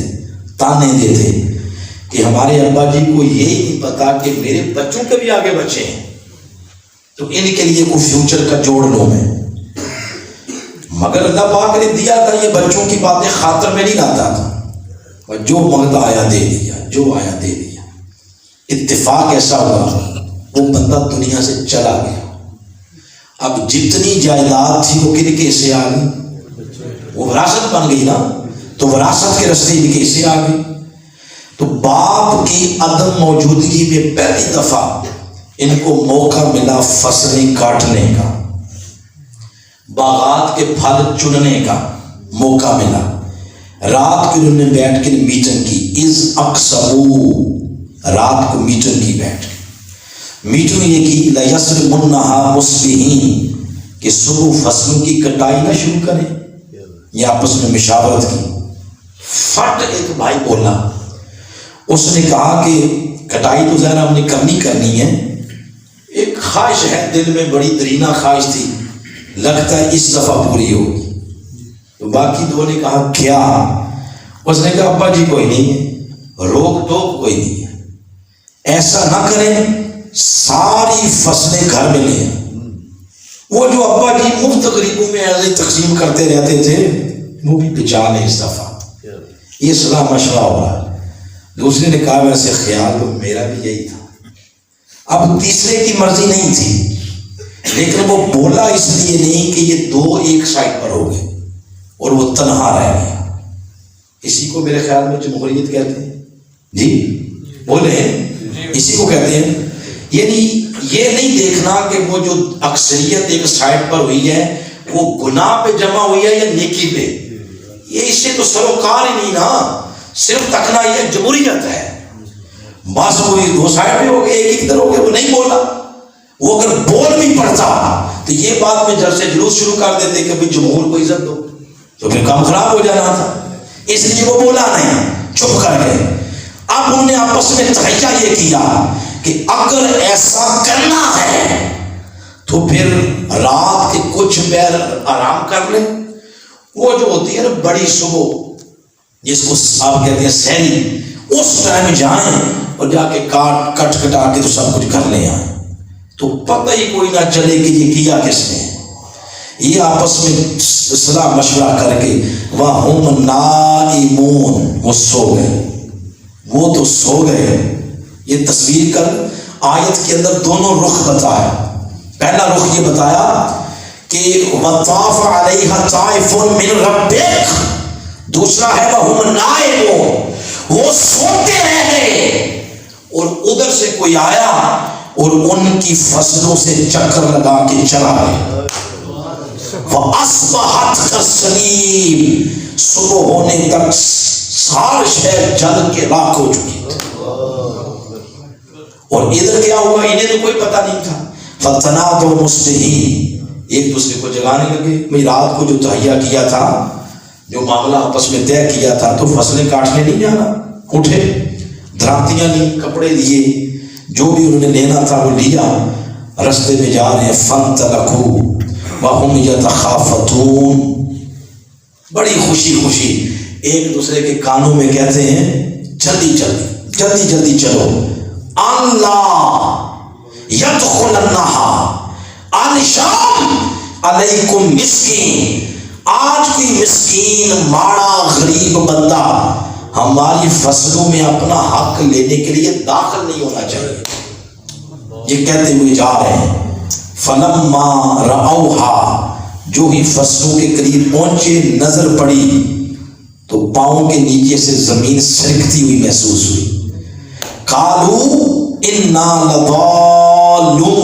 تانے دیتے کہ ہمارے ابا جی کو یہی نہیں پتا کہ میرے بچوں کے بھی آگے بچے ہیں، تو ان کے لیے کوئی فیوچر کا جوڑ لوں میں. مگر اللہ پاک نے دیا تھا، یہ بچوں کی باتیں خاطر میں نہیں لاتا تھا، اور جو منگتا آیا دے دیا، جو آیا دے دیا. اتفاق ایسا ہوا وہ بندہ دنیا سے چلا گیا. اب جتنی جائیداد تھی وہ کن کے حصے آ گئی؟ وہ وراثت بن گئی نا، تو وراثت کے رستے ان کے حصے آ گئی. تو باپ کی عدم موجودگی میں پہلی دفعہ ان کو موقع ملا فصلیں کاٹنے کا، باغات کے پھل چننے کا موقع ملا. رات کو انہوں نے بیٹھ کے میٹنگ کی. از اقسموا، رات کو میٹنگ کی بیٹھ کے. میٹنگ یہ کی لیصرمنھا مصبحین، کہ صبح فصلوں کی کٹائی نہ شروع کریں. یہ آپس میں مشاورت کی. فٹ ایک بھائی بولا، اس نے کہا کہ کٹائی تو ظاہر ہم نے کرنی ہے، ایک خواہش ہے دل میں، بڑی درینہ خواہش تھی، لگتا ہے اس دفعہ پوری ہوگی. تو باقی 2 نے کہا کیا؟ اس نے کہا ابا جی کوئی نہیں ہے، روک ٹوک کوئی نہیں ہے، ایسا نہ کریں ساری فصلیں گھر میں لیں. وہ جو ابا جی مفت غریبوں میں ایسے تقسیم کرتے رہتے تھے وہ بھی بچا لیں اس دفعہ. یہ صلاح مشورہ ہو رہا. دوسرے نے کہا ویسے خیال تو میرا بھی یہی تھا. اب تیسرے کی مرضی نہیں تھی، لیکن وہ بولا اس لیے نہیں کہ یہ 2 ایک سائڈ پر ہو گئے اور وہ تنہا رہ گیا. اسی کو میرے خیال میں جمہوریت کہتے ہیں. جی بولے اسی کو کہتے ہیں. یعنی یہ نہیں دیکھنا کہ وہ جو اکثریت ایک سائڈ پر ہوئی ہے وہ گناہ پہ جمع ہوئی ہے یا نیکی پہ. یہ اس سے تو سروکار ہی نہیں نا. صرف تکنا یہ جمہوریت ہے. بس وہ دو سائڈ پہ ہو گئے، ایک ہی ادھر ہو گئے، وہ نہیں بولا. وہ اگر بول بھی پڑتا تو یہ بات میں جب سے جلوس شروع کر دیتے کہ بھائی جمہور کو عزت دو، تو پھر کام خراب ہو جانا تھا. اس لیے وہ بولا نہیں، چھپ کر گئے. اب انہوں نے آپس میں تہیہ یہ کیا کہ اگر ایسا کرنا ہے تو پھر رات کے کچھ پیر آرام کر لیں. وہ جو ہوتی ہے نا بڑی صبح، جس کو آپ کہتے ہیں سحری، اس ٹائم جائیں اور جا کے کٹ کٹا کے تو سب کچھ کر لیں آئیں، تو پتہ ہی کوئی نہ چلے کہ یہ کیا کس نے. یہ آپس میں صلاح مشورہ کر کے وَهُمْ نَائِمُونَ، وہ سو گئے، وہ تو سو گئے. یہ تصویر کر آیت کے اندر دونوں رخ بتایا. پہلا رخ یہ بتایا کہ وَطَافَ عَلَيْهَا طَائِفٌ مِّن رَبِّكَ، دوسرا ہے وَهُمْ نَائِمُونَ، وہ سوتے رہ گئے اور ادھر سے کوئی آیا اور ان کی فصلوں سے چکر لگا کے چلا گیا. وَأَصْبَحَتْ كَالصَّرِيمِ، صبح ہونے تک سار شہر جل کے راکھ ہو چکی تھی. اور ادھر کیا ہوا انہیں تو کوئی پتہ نہیں تھا. فَتَنَادَوْا مُصْبِحِينَ، ایک دوسرے کو جگانے لگے. میں رات کو جو تہیہ کیا تھا، جو معاملہ آپس میں طے کیا تھا، تو فصلیں کاٹنے نہیں جانا. اٹھے، دھراتیاں لی، کپڑے لیے، جو بھی انہوں نے لینا تھا وہ لیا. رستے میں جا رہے ہیں. فَانْطَلَقُوا وَهُمْ يَتَخَافَتُونَ، بڑی خوشی خوشی ایک دوسرے کے کانوں میں کہتے ہیں جلدی جلدی جلدی جلدی چلو. اللہ یدخلنہا الشام علیکم مسکین، آج کوئی مسکین ماڑا غریب بندہ ہماری فصلوں میں اپنا حق لینے کے لیے داخل نہیں ہونا چاہیے. یہ کہتے ہوئے جا رہے ہیں. فَلَمَّا رَأَوْهَا، جو ہی فصلوں کے قریب پہنچے نظر پڑی تو پاؤں کے نیچے سے زمین سرکتی ہوئی محسوس ہوئی. قَالُوا إِنَّا لَضَالُّونَ،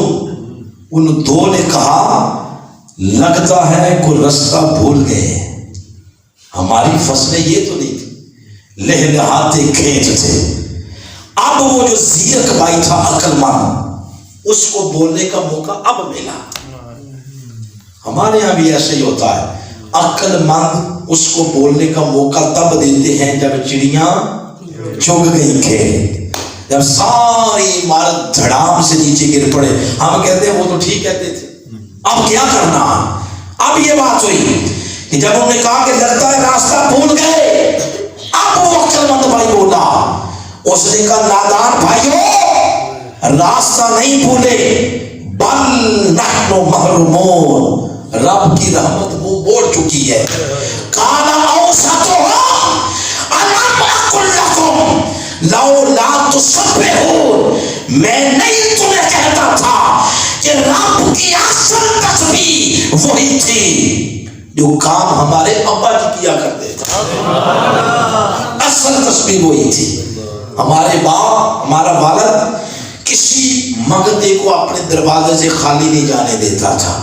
ان دو نے کہا لگتا ہے کوئی رستہ بھول گئے، ہماری فصلیں یہ تو نہیں تھی، لہلہاتے کھیت تھے. اب وہ جو زیرک بھائی تھا عقل مند، اس کو بولنے کا موقع اب ملا. ہمارے یہاں بھی ایسے ہی ہوتا ہے. عقل مند اس کو بولنے کا موقع تب دیتے ہیں جب چڑیاں چگ گئی کھیت، جب ساری عمارت دھڑام سے نیچے گر پڑے. ہم کہتے ہیں وہ تو ٹھیک کہتے تھے، اب کیا کرنا. اب یہ بات ہوئی کہ جب انہوں نے کہا کہ لگتا ہے راستہ بھول گئے، اب وہ عقل مند بھائی بولا. اس نے کہا نادان بھائیو، راستہ نہیں بھولے، بل نحن محرومون، رب کی رحمت منہ موڑ چکی ہے. قال اوسطهم الم اقل لكم لولا تسبحون، میں نہیں تمہیں کہتا تھا کہ رب کی اصل تسبیح وہی تھی جو کام ہمارے ابا جی کیا کرتے تھے. اصل تسبیح وہی تھی. ہمارے باپ، ہمارا والد کسی منگتے کو اپنے دروازے سے خالی نہیں جانے دیتا تھا.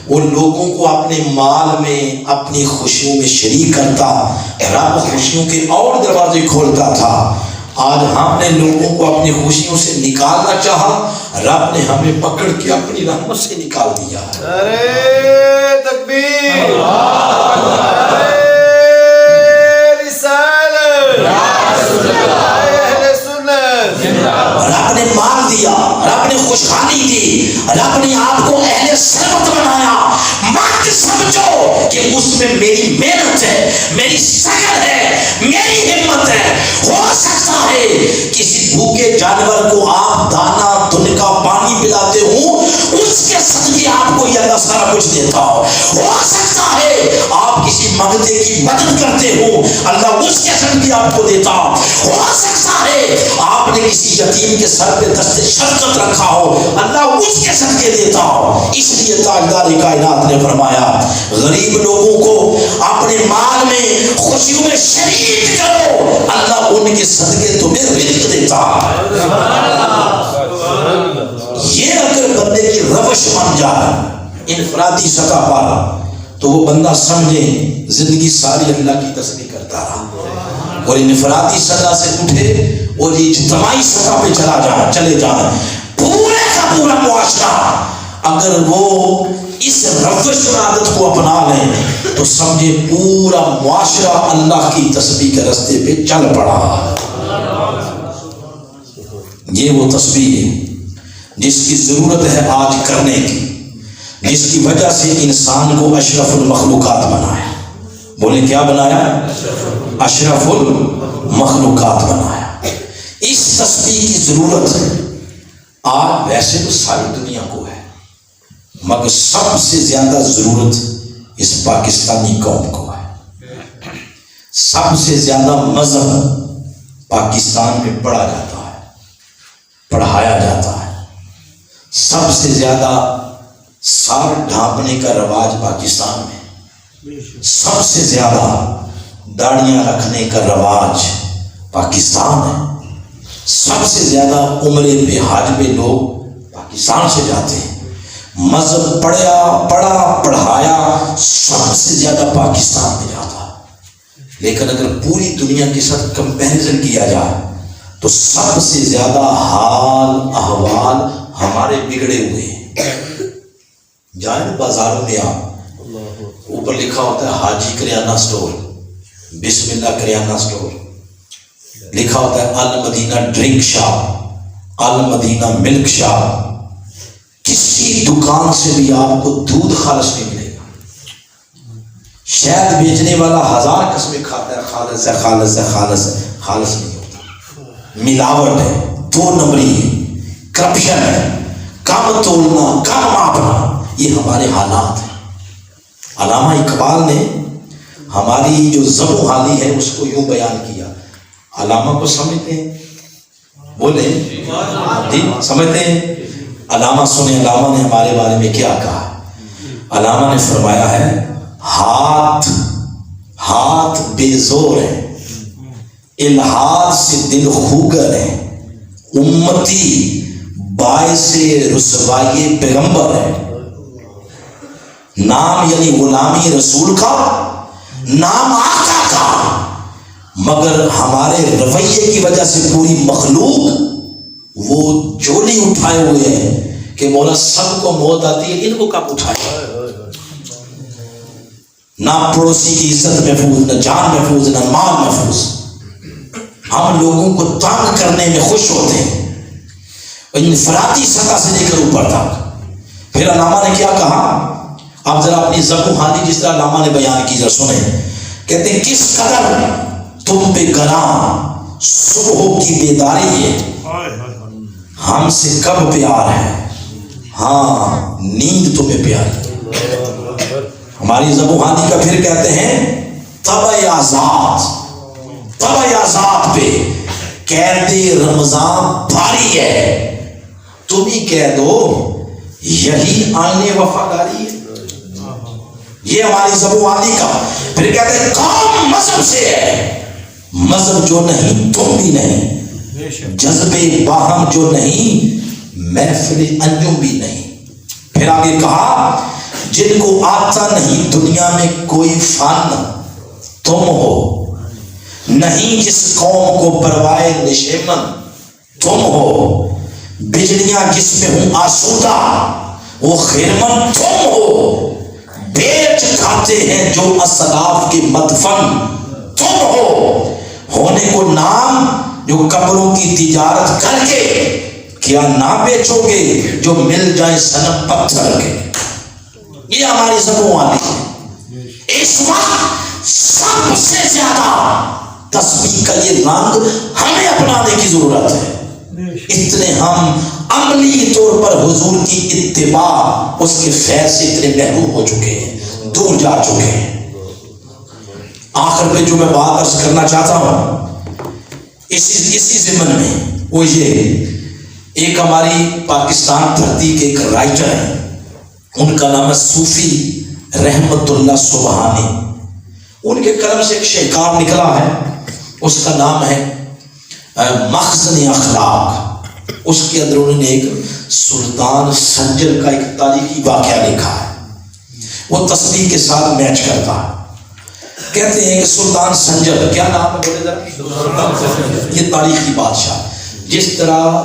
وہ لوگوں کو اپنے مال میں، اپنی خوشیوں میں شریک کرتا. رب خوشیوں کے اور دروازے کھولتا تھا. آج ہم نے لوگوں کو اپنی خوشیوں سے نکالنا چاہا، رب نے ہمیں پکڑ کے اپنی رحمت سے نکال دیا. ارے تکبیر، رب نے مال دیا، رب نے خوشحالی دی، رب نے آپ کو اہل ثروت بنایا. مت سمجھو کہ اس میں میری محنت ہے، میری سعی ہے، میری ہمت ہے. ہو سکتا ہے کسی بھوکے جانور کو آپ دانا دن کا پانی پلاتے ہوں، اس کے صدقے آپ کو یہ اللہ سارا کچھ دیتا ہو. ہو سکتا ہے آپ کسی منگتے کی مدد کرتے ہو، اللہ اس کے صدقے آپ کو دیتا ہو. ہو سکتا ہے آپ نے کسی یتیم کے سر پہ دست شفقت رکھا ہو، اللہ اس کے صدقے دیتا ہو. اس لیے تاجدار کائنات نے فرمایا غریب لوگوں کو اپنے مال میں خوشیوں میں شریک کرو، اللہ ان کے صدقے تمہیں رزق دیتا. یہ اگر بندے کی روش بن جائے انفرادی سطح پر، تو وہ بندہ سمجھے زندگی ساری اللہ کی تسبیح کرتا رہا. اور انفرادی سطح سے اٹھے اور اجتماعی سطح پہ چلے جائیں. پورے کا پورا معاشرہ اگر وہ اس روش اور عادت کو اپنا لیں تو سمجھے پورا معاشرہ اللہ کی تسبیح کے راستے پہ چل پڑا. یہ وہ تسبیح ہے جس کی ضرورت ہے آج کرنے کی، جس کی وجہ سے انسان کو اشرف المخلوقات بنایا. بولے کیا بنایا؟ اشرف المخلوقات بنایا. اس تسبیح کی ضرورت آج ویسے تو ساری دنیا کو ہے، مگر سب سے زیادہ ضرورت اس پاکستانی قوم کو ہے. سب سے زیادہ مذہب پاکستان میں پڑھا جاتا ہے، پڑھایا جاتا ہے. سب سے زیادہ سار ڈھانپنے کا رواج پاکستان میں، سب سے زیادہ داڑیاں رکھنے کا رواج پاکستان ہے. سب سے زیادہ عمرے پہ حج پہ لوگ پاکستان سے جاتے ہیں. مذہب پڑھا پڑھایا سب سے زیادہ پاکستان میں جاتا ہے. لیکن اگر پوری دنیا کے ساتھ کمپیریزن کیا جائے تو سب سے زیادہ حال احوال ہمارے بگڑے ہوئے ہیں. جائیں بازاروں میں آپ اوپر لکھا ہوتا ہے حاجی کریانہ سٹور، بسم اللہ کریانہ سٹور، لکھا ہوتا ہے المدینہ ڈرنک شاپ، المدینہ ملک شاپ. کسی دکان سے بھی آپ کو دودھ خالص نہیں ملے گا. شہد بیچنے والا 1000 قسمیں کھاتا ہے، خالص ہے خالص ہے خالص ہے، خالص نہیں ہوتا. ملاوٹ ہے، 2 نمبری ہے، کرپشن ہے، کم تولنا کم ماپنا. یہ ہمارے حالات ہیں. علامہ اقبال نے ہماری جو ضب و حالی ہے اس کو یوں بیان کیا. علامہ کو سمجھتے ہیں؟ بولے جی سمجھتے ہیں؟ علامہ سنیں علامہ نے ہمارے بارے میں کیا کہا. علامہ نے فرمایا ہے ہاتھ بے زور ہے، الحاد سے دل خوگر ہے، امتی باعث رسوائی پیغمبر ہے. نام یعنی غلامی رسول کا، نام آقا کا، مگر ہمارے رویے کی وجہ سے پوری مخلوق وہ جولی اٹھائے ہوئے ہیں کہ مولا سب کو موت آتی ہے، ان کو کب اٹھائے. نہ پڑوسی کی عزت محفوظ، نہ جان محفوظ، نہ مال محفوظ. ہم لوگوں کو تنگ کرنے میں خوش ہوتے ہیں، انفرادی سطح سے لے کر اوپر تک. پھر علامہ نے کیا کہا؟ آپ ذرا اپنی ضبط و حالی جس طرح علامہ نے بیان کی ذرا سنیں. کہتے ہیں کس قدر تم پہ گراں صبح کی بیداری ہے، ہم سے کب پیار ہے، ہاں نیند تمہیں پیاری. ہماری ضبط و حالی کا پھر کہتے ہیں طبع آزاد پہ قید رمضان بھاری ہے، تم ہی کہہ دو یہی آئین وفاداری ہے. یہ ہماری ضبط و حالی کا. پھر کہتے ہیں قوم مذہب سے ہے، مذہب جو نہیں تم بھی نہیں، جذبے باہم جو نہیں محفل انجم بھی نہیں. پھر آگے کہا جن کو آتا نہیں دنیا میں کوئی فن تم ہو، نہیں جس قوم کو پروائے نشیمن تم ہو، بجلیاں جس میں ہوں آسودہ وہ خیرمن تم ہو، بیچ کھاتے ہیں جو اسلاف کے مدفن تم ہو، ہونے کو نام جو قبروں کی تجارت کر کے کیا نہ بیچو گے جو مل جائے صنم پتھر کے. یہ ہماری ضبط والی ہے. اس وقت سب سے زیادہ تسبیح کا یہ رنگ ہمیں اپنانے کی ضرورت ہے. اتنے ہم عملی طور پر حضور کی اتباع اس کے فیض سے اتنے محروم ہو چکے ہیں، دور جا چکے ہیں. آخر پہ جو میں بات عرض کرنا چاہتا ہوں اسی ضمن میں وہ یہ، ایک ہماری پاکستان دھرتی کے ایک رائٹر ہیں، ان کا نام ہے صوفی رحمت اللہ سبحانی. ان کے قلم سے ایک شہکار نکلا ہے، اس کا نام ہے مخزن اخلاق. اس کے اندر انہوں نے ایک سلطان سنجر کا ایک تاریخی واقعہ لکھا ہے، وہ تسبیح کے ساتھ میچ کرتا ہے. کہتے ہیں کہ سلطان سنجر، کیا نام ہے بولے ذرا، یہ تاریخی بادشاہ، جس طرح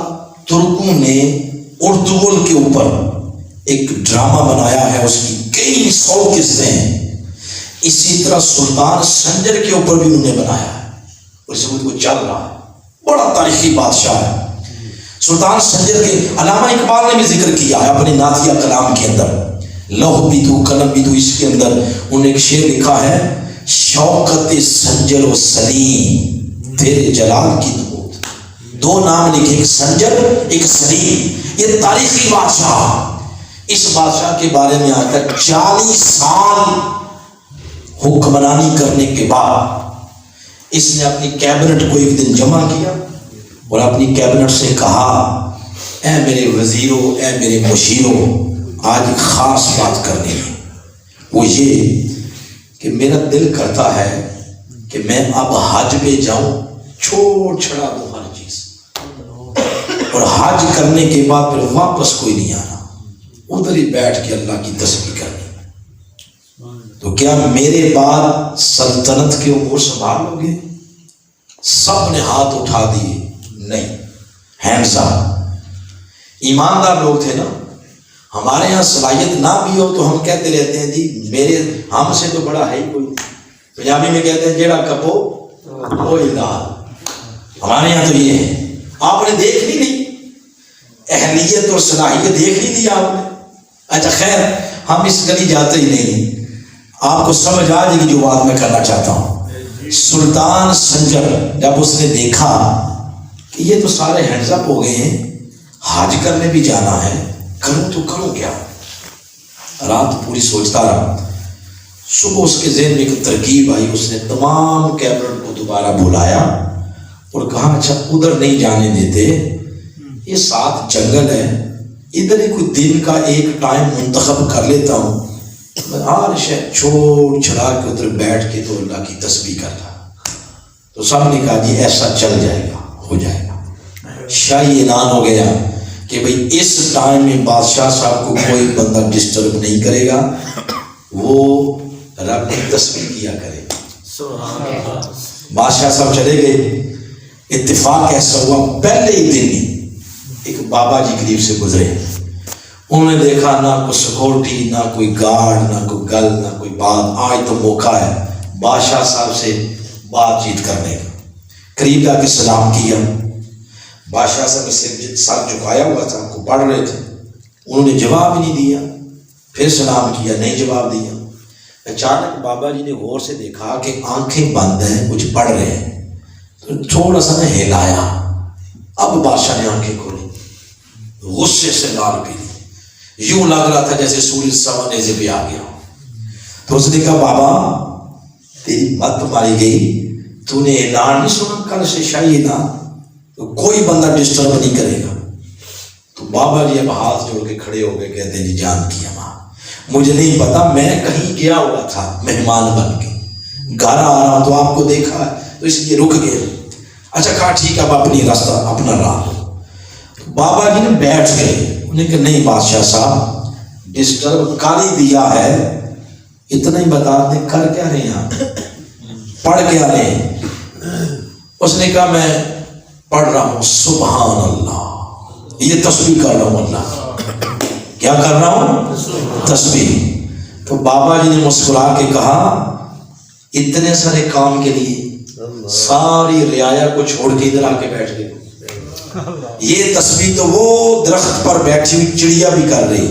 ترکوں نے اردگل کے اوپر ایک ڈرامہ بنایا ہے، اس کی کئی 100 قصے ہیں، اسی طرح سلطان سنجر کے اوپر بھی انہوں نے بنایا ہے، اس وقت کو چل رہا ہے، بڑا تاریخی بادشاہ ہے سلطان سنجر کے۔ علامہ اقبال نے بھی ذکر کیا ہے اپنے نعتیہ کلام کے اندر، لوح بھی تو قلم بھی تو، اس کے اندر انہوں نے ایک شعر لکھا ہے، شوکت سنجر و سلیم تیرے جلال کی دود، دو نام لکھے، ایک سنجر ایک سلیم، یہ تاریخی بادشاہ۔ اس بادشاہ کے بارے میں آتا ہے 40 سال حکمرانی کرنے کے بعد اس نے اپنی کیبنٹ کو ایک دن جمع کیا اور اپنی کیبنٹ سے کہا، اے میرے وزیروں، اے میرے مشیروں، آج ایک خاص بات کرنی ہے، وہ یہ کہ میرا دل کرتا ہے کہ میں اب حج پہ جاؤں، چھوڑ چھڑا دوں ہر چیز، اور حج کرنے کے بعد پھر واپس کوئی نہیں آنا، ادھر ہی بیٹھ کے اللہ کی تسبیح کرنی۔ تو کیا میرے بعد سلطنت کے امور سنبھال لو گے؟ سب نے ہاتھ اٹھا دیے، نہیں، ہینڈز اپ۔ ایماندار لوگ تھے نا، ہمارے یہاں صلاحیت نہ بھی ہو تو ہم کہتے رہتے ہیں جی ہم سے تو بڑا ہے ہی کوئی، پنجابی میں کہتے ہیں جیڑا کپو وہی لال، ہمارے یہاں تو یہ ہے۔ آپ نے دیکھ لی نہیں اہلیت اور صلاحیت، دیکھ لی تھی آپ نے؟ اچھا خیر، ہم اس گلی جاتے ہی نہیں، آپ کو سمجھ آ جائے گی جو بات میں کرنا چاہتا ہوں۔ سلطان سنجر جب اس نے دیکھا کہ یہ تو سارے ہینڈز اپ ہو گئے ہیں، حج کرنے بھی جانا ہے، کروں تو کروں کیا؟ رات پوری سوچتا رہا، صبح اس کے ذہن میں ایک ترکیب آئی، اس نے تمام کیبنٹ کو دوبارہ بلایا اور کہا اچھا ادھر نہیں جانے دیتے، یہ ساتھ جنگل ہے، ادھر ہی کوئی دن کا ایک ٹائم منتخب کر لیتا ہوں، ہر شے چھوڑ چھڑا کے ادھر بیٹھ کے تو اللہ کی تسبیح کرتا۔ تو سب نے کہا جی ایسا چل جائے گا، ہو جائے گا۔ شاہی اعلان ہو گیا کہ بھئی اس ٹائم میں بادشاہ صاحب کو کوئی بندہ ڈسٹرب نہیں کرے گا، وہ رب کی تسبیح کیا کرے گا۔ بادشاہ صاحب چلے گئے، اتفاق ایسا ہوا پہلے ہی دن ہی ایک بابا جی قریب سے گزرے، انہوں نے دیکھا نہ کوئی سیکورٹی، نہ کوئی گارڈ، نہ کوئی گل، نہ کوئی بات، آج تو موقع ہے بادشاہ صاحب سے بات چیت کرنے کا۔ قریب جا کے سلام کیا، بادشاہ صاحب نے سر جھکایا ہوا تھا، کو پڑھ رہے تھے، انہوں نے جواب ہی نہیں دیا، پھر سلام کیا، نہیں جواب دیا۔ اچانک بابا جی نے غور سے دیکھا کہ آنکھیں بند ہیں، کچھ پڑھ رہے ہیں، تو تھوڑا سا نے ہلایا، اب بادشاہ نے آنکھیں کھولی، غصے سے لال پی لی، یوں لگ رہا تھا جیسے سورج سوا نیزے پہ آ گیا۔ تو اس نے کہا بابا تیری مت ماری گئی، تو نے اعلان نہیں سنا کل سے شاہی اعلان، تو کوئی بندہ ڈسٹرب نہیں کرے گا۔ تو بابا جی اب ہاتھ جوڑ کے کھڑے ہو گئے، کہتے ہیں جی جان کی اماں، مجھے نہیں پتا، میں کہیں گیا ہوا تھا مہمان بن کے، گھر آ رہا ہوں تو آپ کو دیکھا تو اس لیے رک گیا۔ اچھا کہا ٹھیک ہے اب اپنی راستہ اپنا راہ۔ بابا جی نے بیٹھ گئے، انہوں نے کہا نہیں بادشاہ صاحب ڈسٹرب کر ہی دیا ہے، اتنا ہی بتا دیں کر کیا رہے ہیں، پڑھ کیا رہے ہیں؟ اس نے کہا میں پڑھ رہا ہوں سبحان اللہ، یہ تسبیح کر رہا ہوں، اللہ کیا کر رہا ہوں؟ تسبیح۔ تو بابا جی نے مسکرا کے کہا اتنے سارے کام کے لیے ساری رعایا کو چھوڑ کے ادھر آ کے بیٹھ گئے؟ یہ تسبیح تو وہ درخت پر بیٹھی ہوئی چڑیا بھی کر رہی،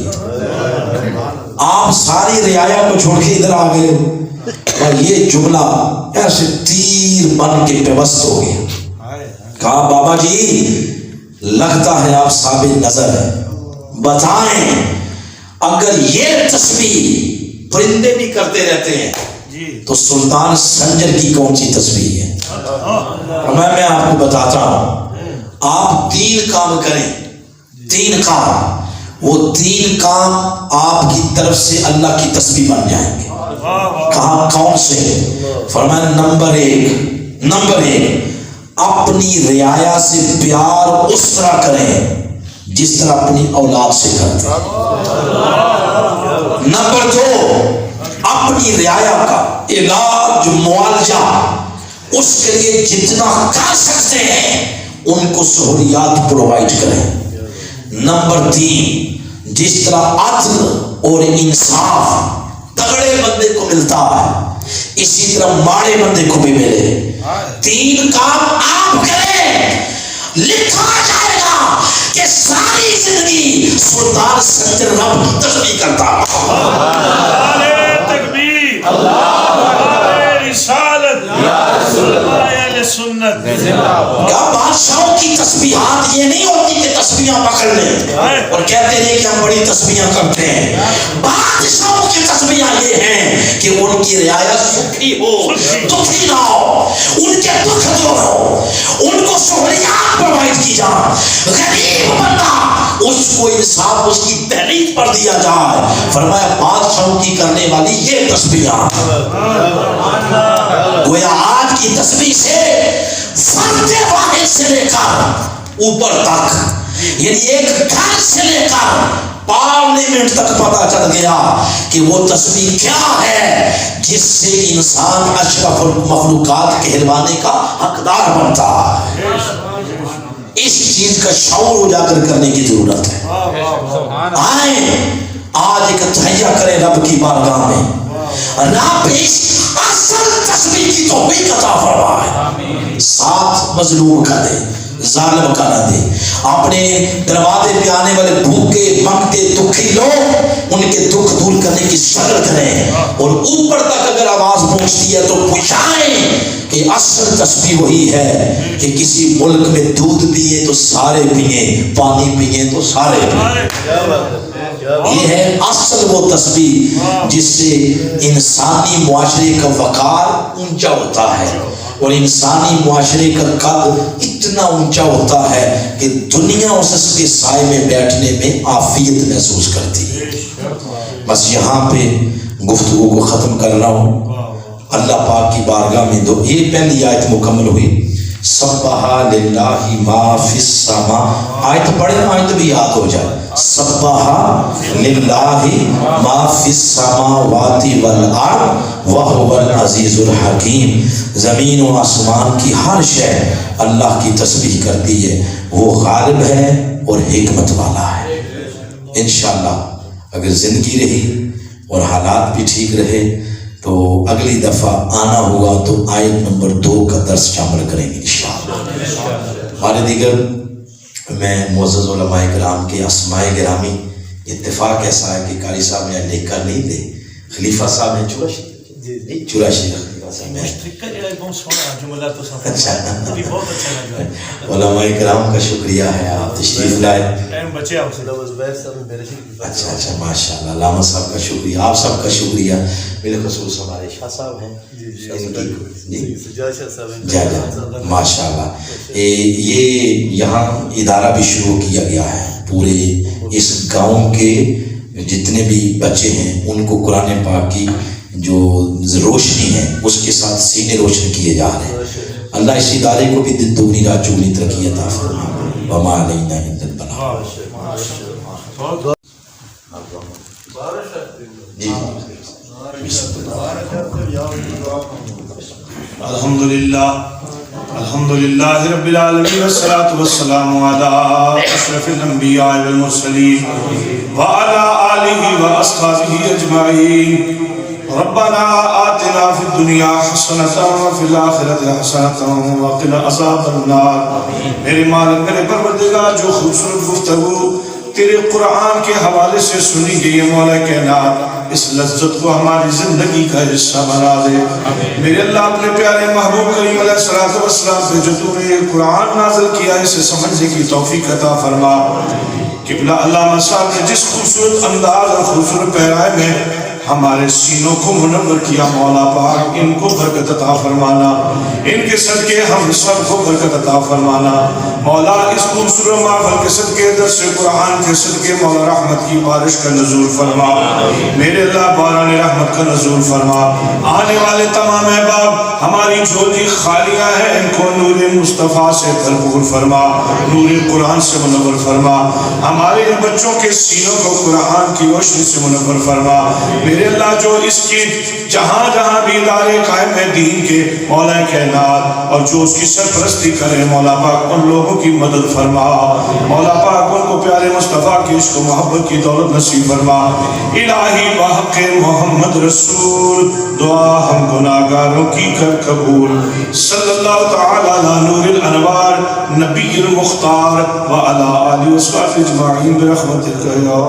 آپ ساری رعایا کو چھوڑ کے ادھر آ گئے، اور یہ جملہ ایسے تیر بن کے پیوست ہو گیا۔ کہا بابا جی لگتا ہے آپ صابر نظر ہیں، بتائیں اگر یہ تسبیح پرندے بھی کرتے رہتے ہیں تو سلطان سنجر کی کون سی تسبیح ہے؟ میں آپ کو بتاتا ہوں، آپ 3 کام کریں، 3 کام، وہ 3 کام آپ کی طرف سے اللہ کی تسبیح بن جائیں گے۔ کہاں کون سے؟ فرمایا نمبر 1 اپنی رعایا سے پیار اس طرح کریں جس طرح اپنی اولاد سے کرتے ہیں۔ نمبر 2 اپنی رعایا کا علاج معالجہ اس کے لیے جتنا کر سکتے ہیں ان کو سہولیات پرووائڈ کریں۔ نمبر 3، جس طرح عدل اور انصاف تگڑے بندے کو ملتا ہے اسی طرح ماڑے بندے کو بھی ملے۔ 3 کام آپ کریں، لکھا جائے گا کہ ساری زندگی سلطان سنجر رب کی تسبیح کرتا۔ نعرہ تکبیر، نعرہ رسالت، نعرہ سنت۔ کیا بادشاہوں کی تسبیحات یہ نہیں ہوتی کہ تسبیحاں پکڑ لیں اور کہتے ہیں کہ ہم بڑی تسبیحاں کرتے ہیں؟ بادشاہوں کی تسبیحاں یہ ہیں کہ ان کی رعایا سکھی ہو، دکھی نہ ہو، ان کے دکھ دور ہو، ان کو سہولیات پرووائڈ کی جائے، غریب بندہ اس کو انصاف اس کی تحریک پر دیا جائے۔ فرمایا بادشاہوں کی کرنے والی یہ تسبیحاں۔ گویا آج کی تسبیح سے فرد واحد سے لے کر اوپر تک، یعنی ایک گھر سے لے کر پارلیمنٹ تک پتہ چل گیا کہ وہ تسبیح کیا ہے جس سے انسان اشرف المخلوقات کہلوانے کا حقدار بنتا ہے۔ اس چیز کا شعور اجاگر کرنے کی ضرورت ہے۔ آئیں آج ایک تہیا کریں رب کی بارگاہ میں، رب اس اصل تسبیح کی توفیق عطا فرمائے۔ ساتھ مظلوم کا دے، ظالم کا نہ دے۔ اپنے دروازے پہ آنے والے بھوکے منگتے دکھی لوگ ان کے دکھ دور کرنے کی شکل کریں، اور اوپر تک اگر آواز پہنچتی ہے تو پوچھائیں کہ اصل تسبیح وہی ہے کہ کسی ملک میں دودھ پیے تو سارے پئیں، پانی پیے تو سارے پئیں۔ یہ ہے اصل وہ تسبیح جس سے انسانی معاشرے کا وقار اونچا ہوتا ہے، اور انسانی معاشرے کا قد اتنا اونچا ہوتا ہے کہ دنیا اس کے سائے میں بیٹھنے میں عافیت محسوس کرتی ہے۔ بس یہاں پہ گفتگو کو ختم کر رہا ہوں۔ اللہ پاک کی بارگاہ میں یہ پہلی آیت مکمل ہوئی، سبح للہ ما فی السماء۔ آیت پڑھیں، آیت بھی یاد ہو جائے۔ سبح للہ ما فی السماوات والارض وہو العزیز الحکیم۔ زمین و آسمان کی ہر شے اللہ کی تسبیح کرتی ہے، وہ غالب ہے اور حکمت والا ہے۔ انشاءاللہ اگر زندگی رہی اور حالات بھی ٹھیک رہے تو اگلی دفعہ آنا ہوا تو آیت نمبر 2 کا درس شامل کریں گے انشاءاللہ۔ ہمارے دیگر میں معزز علماء کرام کے اسماء گرامی اتفاق ایسا ہے کہ قاری صاحب نے لکھ کر نہیں دے، خلیفہ صاحب نے چوراشی علماء کرام کا شکریہ ہے، آپ تشریف لائے۔ اچھا ماشاء اللہ، علامہ صاحب کا شکریہ، آپ سب کا شکریہ، بالخصوص ہمارے شاہ صاحب ہیں ماشاء اللہ۔ یہ یہاں ادارہ بھی شروع کیا گیا ہے، پورے اس گاؤں کے جتنے بھی بچے ہیں ان کو قرآن پاک کی جو روشنی ہے اس کے ساتھ سینے روشن کیے جا رہے ہیں۔ اللہ اس ادارے کو بھی دن دگنی رات چگنی ترقی عطا فرمائے۔ وما علینا الا البلاغ۔ الحمدللہ رب العالمین والصلاة والسلام علی اشرف الانبیاء والمرسلین وعلی آلہ واصحابہ اجمعین۔ ربنا آتنا فی الدنیا حسنۃ وفی الآخرۃ حسنۃ وقنا عذاب النار۔ میرے مالک میرے پروردگار، جو خوبصورت گفتگو تیرے قرآن کے حوالے سے سنی گئی ہے مولا کائنات، اس لذت کو ہماری زندگی کا حصہ بنا دے۔ میرے اللہ اپنے پیارے محبوب کریم علیہ الصلوۃ والسلام پہ جو تو نے قرآن نازل کیا اسے سمجھنے کی توفیق عطا فرما۔ قبلہ علامہ صاحب نے جس خوبصورت انداز اور خوبصورت پیرائے میں ہمارے سینوں کو منور کیا، مولا پاک ان کو برکت عطا فرمانا، ان کے صدقے ہم سب کو برکت عطا فرمانا۔ مولا اس خوبصورت محفل کے صدقے، درس قرآن کے صدقے مولا رحمت کی بارش کا نزول فرما۔ میرے اللہ باران رحمت رحمت کا نزول فرما. آنے والے تمام احباب ہماری جھولی خالیاں ہیں, ان کو نور مصطفیٰ سے بھرپور فرما, نور قرآن سے منور فرما. ہمارے ان بچوں کے سینوں کو قرآن کی روشنی سے منور فرما. میرے اللہ جو اس کی جہاں جہاں بھی ادارے قائم ہے دین کے مولا کائنات, اور جو اس کی سرپرستی کرے مولا پاک ان لوگوں کی مدد فرما. مولا پاک ان کو پیارے مصطفیٰ کی عشق و محبت کی دولت نصیب فرما. الہی بحق محمد رسول دعا ہم گناہگاروں کی کر قبول. صلی اللہ تعالی علی نور الانوار نبی المختار وعلی آلہ وصحبہ اجمعین برحمتک یا